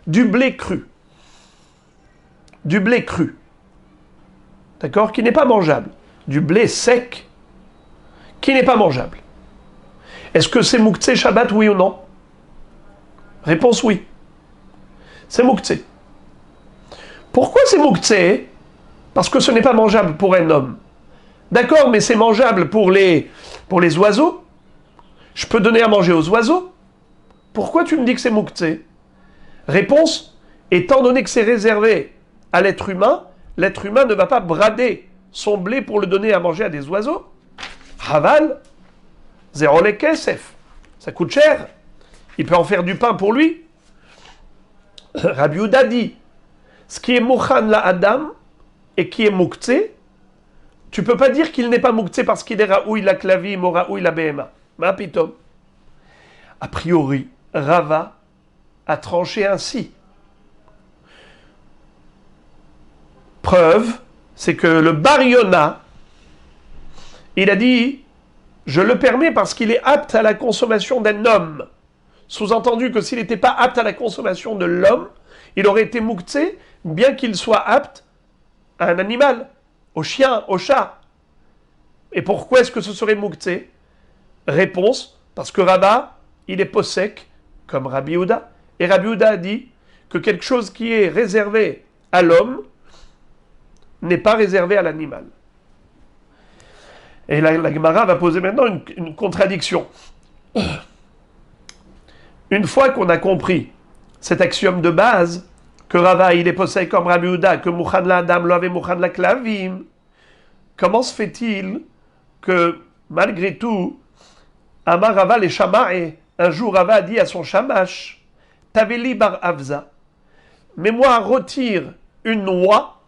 Du blé cru. Du blé cru. D'accord? Qui n'est pas mangeable. Du blé sec qui n'est pas mangeable. Est-ce que c'est mouktsé Shabbat, oui ou non? Réponse oui. C'est mouktsé. Pourquoi c'est mouktsé? Parce que ce n'est pas mangeable pour un homme. D'accord, mais c'est mangeable pour les oiseaux. Je peux donner à manger aux oiseaux. Pourquoi tu me dis que c'est mouktsé? Réponse, étant donné que c'est réservé à l'être humain ne va pas brader son blé pour le donner à manger à des oiseaux. Haval, zéro les kesef. Ça coûte cher. Il peut en faire du pain pour lui. Rabbi Yehuda dit, ce qui est mouchan la adam et qui est mouktsé, tu peux pas dire qu'il n'est pas mouktsé parce qu'il est raoui la klavim ou raoui la behema. Ma pitom. A priori, Rava a tranché ainsi. Preuve, c'est que le Bar Yona, il a dit, je le permets parce qu'il est apte à la consommation d'un homme. Sous-entendu que s'il n'était pas apte à la consommation de l'homme, il aurait été mouktsé, bien qu'il soit apte à un animal, au chien, au chat. Et pourquoi est-ce que ce serait mouktsé? Réponse, parce que Rava, il est possèque, comme Rabbi Yehuda. Et Rabbi Yehuda a dit que quelque chose qui est réservé à l'homme n'est pas réservé à l'animal. Et la Gemara va poser maintenant une contradiction. Une fois qu'on a compris cet axiome de base, que Rava, il est possède comme Rabbi Yehuda, que Mouchan la Adam, lo ave Mouchan la Klavim, comment se fait-il que, malgré tout, Amar Rava les Shamae, un jour Rava a dit à son Shamash, Taveli bar Avza, mets-moi retire une noix,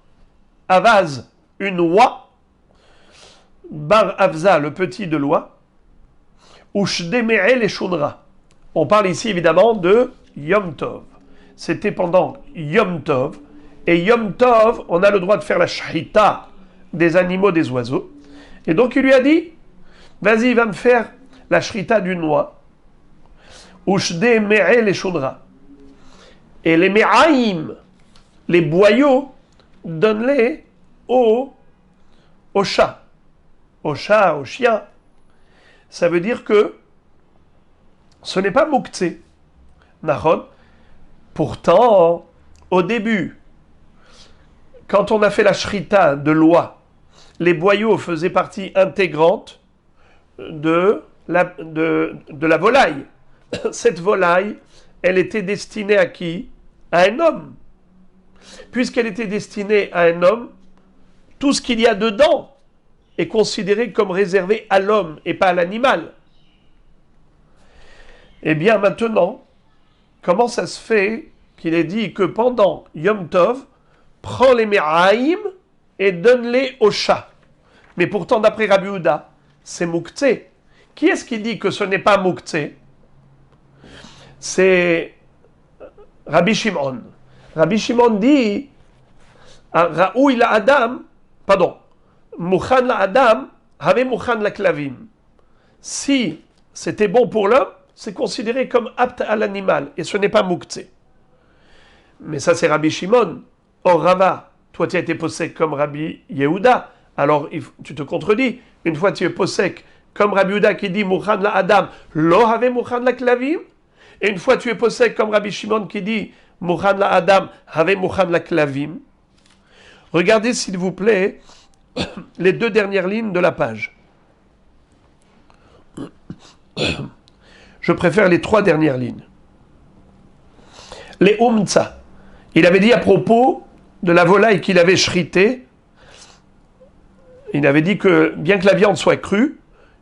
Avaz, une noix, bar Avza, le petit de l'oie, ou Shdemere les Shunra. On parle ici évidemment de Yom Tov. C'était pendant Yom Tov. Et Yom Tov, on a le droit de faire la shrita des animaux, des oiseaux. Et donc il lui a dit, vas-y, va me faire la shrita d'une noix. Ushde me'e les shudra. Et les me'aim, les boyaux, donne-les au chat. Au chat, au chien. Ça veut dire que ce n'est pas mouktsé. Nahon. Pourtant, au début, quand on a fait la shrita de l'oie, les boyaux faisaient partie intégrante de la volaille. Cette volaille, elle était destinée à qui? À un homme. Puisqu'elle était destinée à un homme, tout ce qu'il y a dedans est considéré comme réservé à l'homme et pas à l'animal. Eh bien maintenant, comment ça se fait qu'il ait dit que pendant Yom Tov, prends les Me'aim et donne-les au chat? Mais pourtant, d'après Rabbi Yehuda, c'est mouktsé. Qui est-ce qui dit que ce n'est pas mouktsé? C'est Rabbi Shimon. Rabbi Shimon dit, Raoui la Adam, pardon, Mouchan la Adam, Have Mouchan la Klavim. Si c'était bon pour l'homme, c'est considéré comme apte à l'animal, et ce n'est pas mouktsé. Mais ça, c'est Rabbi Shimon. Or, Rava, toi, tu as été possèque comme Rabbi Yehuda. Alors, tu te contredis. Une fois, tu es possèque comme Rabbi Yehuda qui dit Mouchan la Adam, lo have Mouchan la Klavim. Et une fois, tu es possèque comme Rabbi Shimon qui dit Mouchan la Adam, have Mouchan la Klavim. Regardez, s'il vous plaît, les deux dernières lignes de la page. Je préfère les trois dernières lignes. Les umtsa. Il avait dit à propos de la volaille qu'il avait shritée, il avait dit que, bien que la viande soit crue,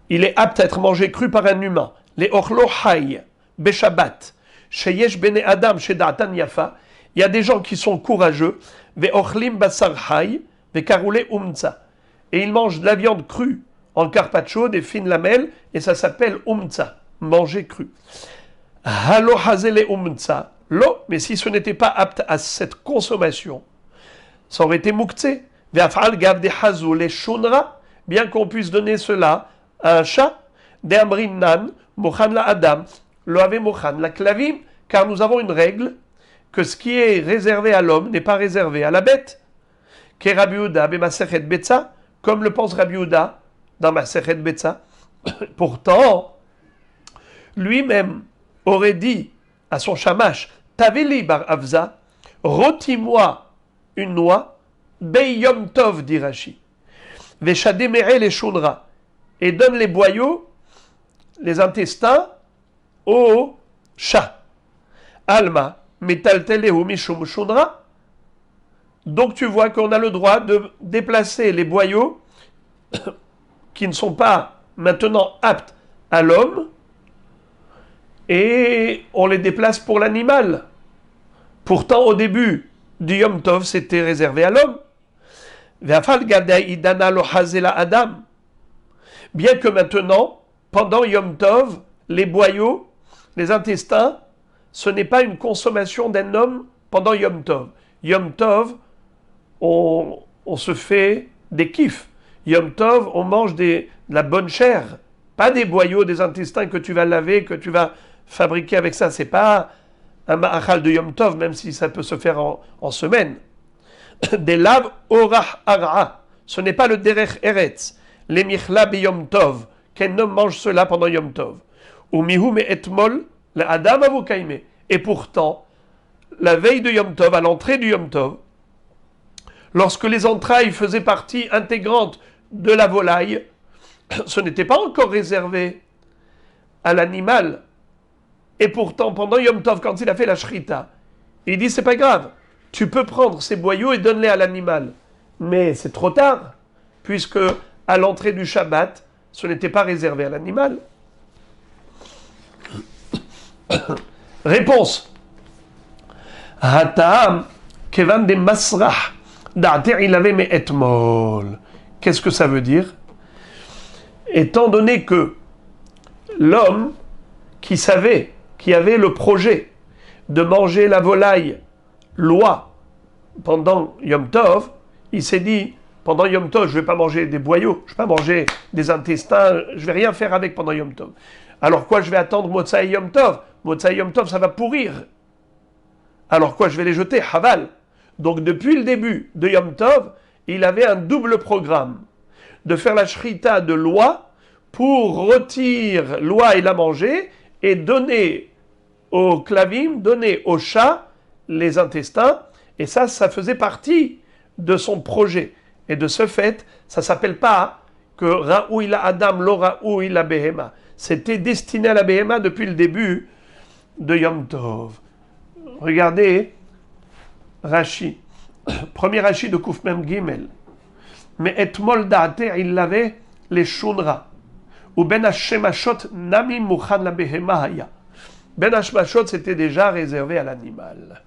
il est apte à être mangé cru par un humain. Les ochlo hay, beshabat, sheyesh bene adam, shedatan yafa. Il y a des gens qui sont courageux, ve ochlim basar hay, ve karoule umtsa. Et ils mangent de la viande crue en carpaccio, des fines lamelles, et ça s'appelle umtsa, manger cru. Halo hazele umtsa. Lo, mais si ce n'était pas apte à cette consommation, ça aurait été muktzé. Ve'afal gavde hazu le shunra, bien qu'on puisse donner cela à un chat. De amrinnan, mochan la adam, lo ave mochan la klavim, car nous avons une règle que ce qui est réservé à l'homme n'est pas réservé à la bête. Ke Rabbi Yehuda be Masechet Betza, comme le pense Rabbi Yehuda dans Masechet Betza. Pourtant, lui-même aurait dit à son shamash, Taveli bar Avza, rôtis-moi une noix, Beyom Tov, dit Rashi, Veshademere les shunra, et donne les boyaux, les intestins, au chat. Alma, metaltelehu mishum shunra. Donc tu vois qu'on a le droit de déplacer les boyaux qui ne sont pas maintenant aptes à l'homme, et on les déplace pour l'animal. Pourtant, au début du Yom Tov, c'était réservé à l'homme. Bien que maintenant, pendant Yom Tov, les boyaux, les intestins, ce n'est pas une consommation d'un homme pendant Yom Tov. Yom Tov, on se fait des kiffs. Yom Tov, on mange de la bonne chair, pas des boyaux, des intestins que tu vas laver, que tu vas fabriquer avec ça. C'est pas un ma'achal de Yom Tov, même si ça peut se faire en semaine. Des laves orach ara. Ce n'est pas le derech eretz. Les michla be Yom Tov. Qu'un homme mange cela pendant Yom Tov. Ou mihu me etmol, le adam avokaime. Et pourtant, la veille de Yom Tov, à l'entrée du Yom Tov, lorsque les entrailles faisaient partie intégrante de la volaille, ce n'était pas encore réservé à l'animal. Et pourtant, pendant Yom Tov, quand il a fait la shrita, il dit, c'est pas grave, tu peux prendre ces boyaux et donne-les à l'animal. Mais c'est trop tard, puisque à l'entrée du Shabbat, ce n'était pas réservé à l'animal. Réponse. Hataam kevan de masrah da'ter il avait mais etmol. Qu'est-ce que ça veut dire? Étant donné que l'homme qui savait, qui avait le projet de manger la volaille loi pendant Yom Tov, il s'est dit, pendant Yom Tov, je ne vais pas manger des boyaux, je ne vais pas manger des intestins, je ne vais rien faire avec pendant Yom Tov. Alors quoi, je vais attendre Motsai Yom Tov? Motsai Yom Tov, ça va pourrir. Alors quoi, je vais les jeter? Haval. Donc depuis le début de Yom Tov, il avait un double programme de faire la shrita de loi pour retirer loi et la manger et donner au klavim, donner au chat les intestins. Et ça faisait partie de son projet. Et de ce fait, ça ne s'appelle pas que Ra'ou ila Adam, lo Ra'ou ila Behema. C'était destiné à la Behema depuis le début de Yom Tov. Regardez Rashi. Premier Rashi de Kouf Mem Gimel. Mais etmol da'ater il l'avait les shunra. Ou ben hashemashot nami mukhan la Behema haya. Ben hashemashot c'était déjà réservé à l'animal.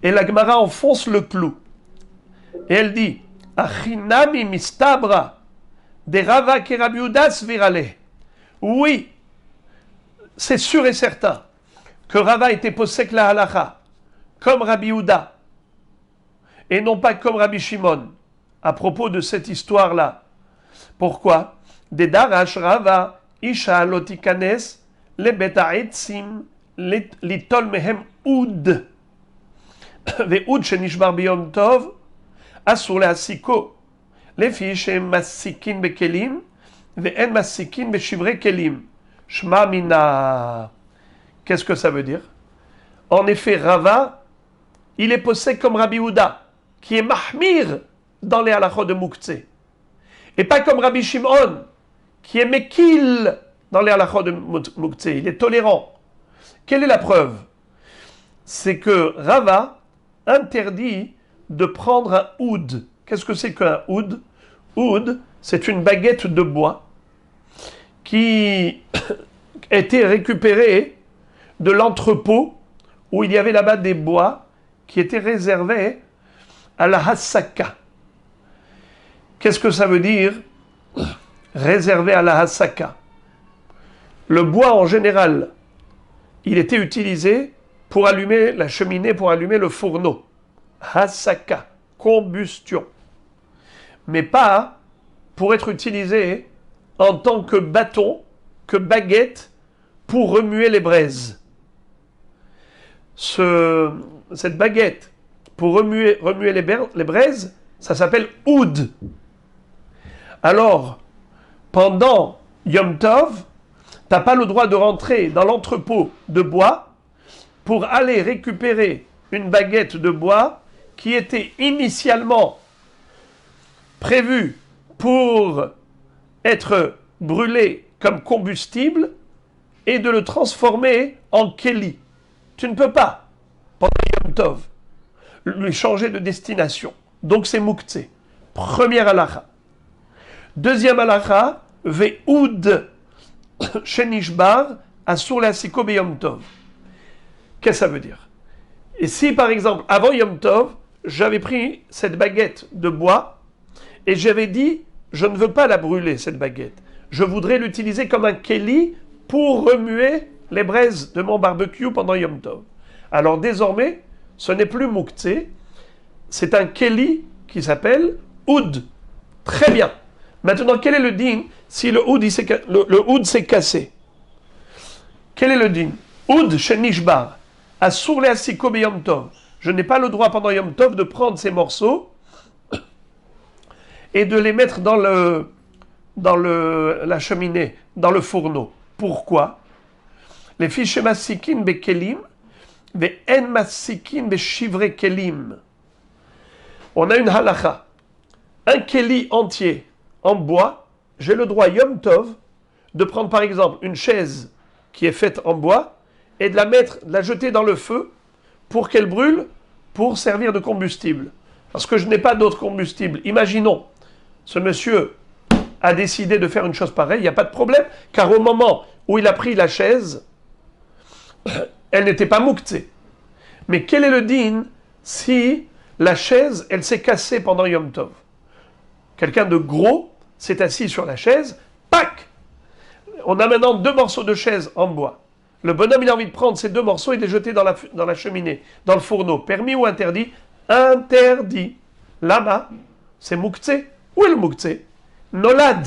Et la Gemara enfonce le clou. Et elle dit, Achinami mistabra de Rava ke Rabbi Yehuda svirale. Oui, c'est sûr et certain que Rava était posek la halacha, comme Rabbi Yehuda, et non pas comme Rabbi Shimon, à propos de cette histoire-là. Pourquoi? De darash Rava isha lotikanes le beta'etzim litol mehem oud. Ve'oud shenishbar biyom tov asur le'asiko. Les filles שהם מסיקים בכלים ואין מסיקים בשברי כלים. Shma mina. Qu'est-ce que ça veut dire? En effet, Rava, il est posé comme Rabbi Yehuda, qui est mahmir dans les halachot de Moukhtse. Et pas comme Rabbi Shimon, qui est mekil dans les halachot de Moukhtse. Il est tolérant. Quelle est la preuve? C'est que Rava interdit de prendre un oud. Qu'est-ce que c'est qu'un oud? Oud, c'est une baguette de bois qui a été récupérée de l'entrepôt où il y avait là-bas des bois qui étaient réservés à la hassaka. Qu'est-ce que ça veut dire? Réservé à la hassaka. Le bois en général il était utilisé pour allumer la cheminée, pour allumer le fourneau. Hasaka, combustion. Mais pas pour être utilisé en tant que bâton, que baguette, pour remuer les braises. Cette baguette, pour remuer les braises, ça s'appelle oud. Alors, pendant Yom Tov, tu n'as pas le droit de rentrer dans l'entrepôt de bois pour aller récupérer une baguette de bois qui était initialement prévue pour être brûlée comme combustible et de le transformer en keli. Tu ne peux pas, pendant Yom Tov, lui changer de destination. Donc c'est muktzé. Première halakha. Deuxième halakha, ve'oud shenishbar asur le'asiko beyom tov. Qu'est-ce que ça veut dire? Et si par exemple, avant Yom Tov, j'avais pris cette baguette de bois et j'avais dit, je ne veux pas la brûler, cette baguette. Je voudrais l'utiliser comme un keli pour remuer les braises de mon barbecue pendant Yom Tov. Alors désormais, ce n'est plus muktzé, c'est un keli qui s'appelle oud. Très bien. Maintenant, quel est le din si le oud s'est cassé? Quel est le din? Oud shenishbar, asur le'asiko beyom tov. Je n'ai pas le droit pendant Yom Tov de prendre ces morceaux et de les mettre dans la cheminée, dans le fourneau. Pourquoi? Les fiches masikin bekelim, ve en masikin beshivre kelim. On a une halakha. Un keli entier en bois, j'ai le droit Yom Tov de prendre par exemple une chaise qui est faite en bois et de la jeter dans le feu pour qu'elle brûle, pour servir de combustible. Parce que je n'ai pas d'autre combustible. Imaginons, ce monsieur a décidé de faire une chose pareille, il n'y a pas de problème, car au moment où il a pris la chaise, elle n'était pas muktzé. Mais quel est le din si la chaise, elle s'est cassée pendant Yom Tov? Quelqu'un de gros s'est assis sur la chaise, pac! On a maintenant 2 morceaux de chaise en bois. Le bonhomme, il a envie de prendre ces 2 morceaux et de les jeter dans la cheminée, dans le fourneau. Permis ou interdit? Interdit. Lama, c'est muktzé. Où est le muktzé? Nolad.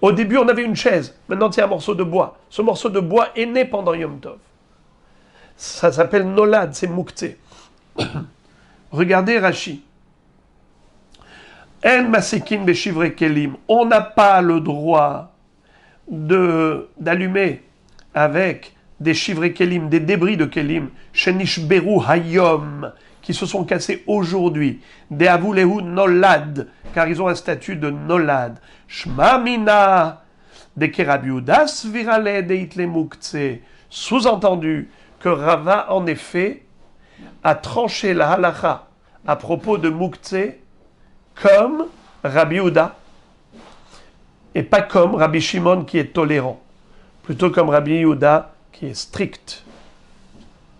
Au début, on avait une chaise. Maintenant, il y a un morceau de bois. Ce morceau de bois est né pendant Yom Tov. Ça s'appelle nolad, c'est muktzé. Regardez Rashi. En masekin beshivre kelim. On n'a pas le droit d'allumer avec des shivre kelim, des débris de kelim, shenishberu hayom, qui se sont cassés aujourd'hui, des avulehu nolad, car ils ont un statut de nolad. Shmamina, de kerabiudas virale de itle muktzé. Sous-entendu que Rava, en effet, a tranché la halakha à propos de muktzé comme Rabbi Yehuda et pas comme Rabbi Shimon qui est tolérant, plutôt comme Rabbi Yehuda qui est strict.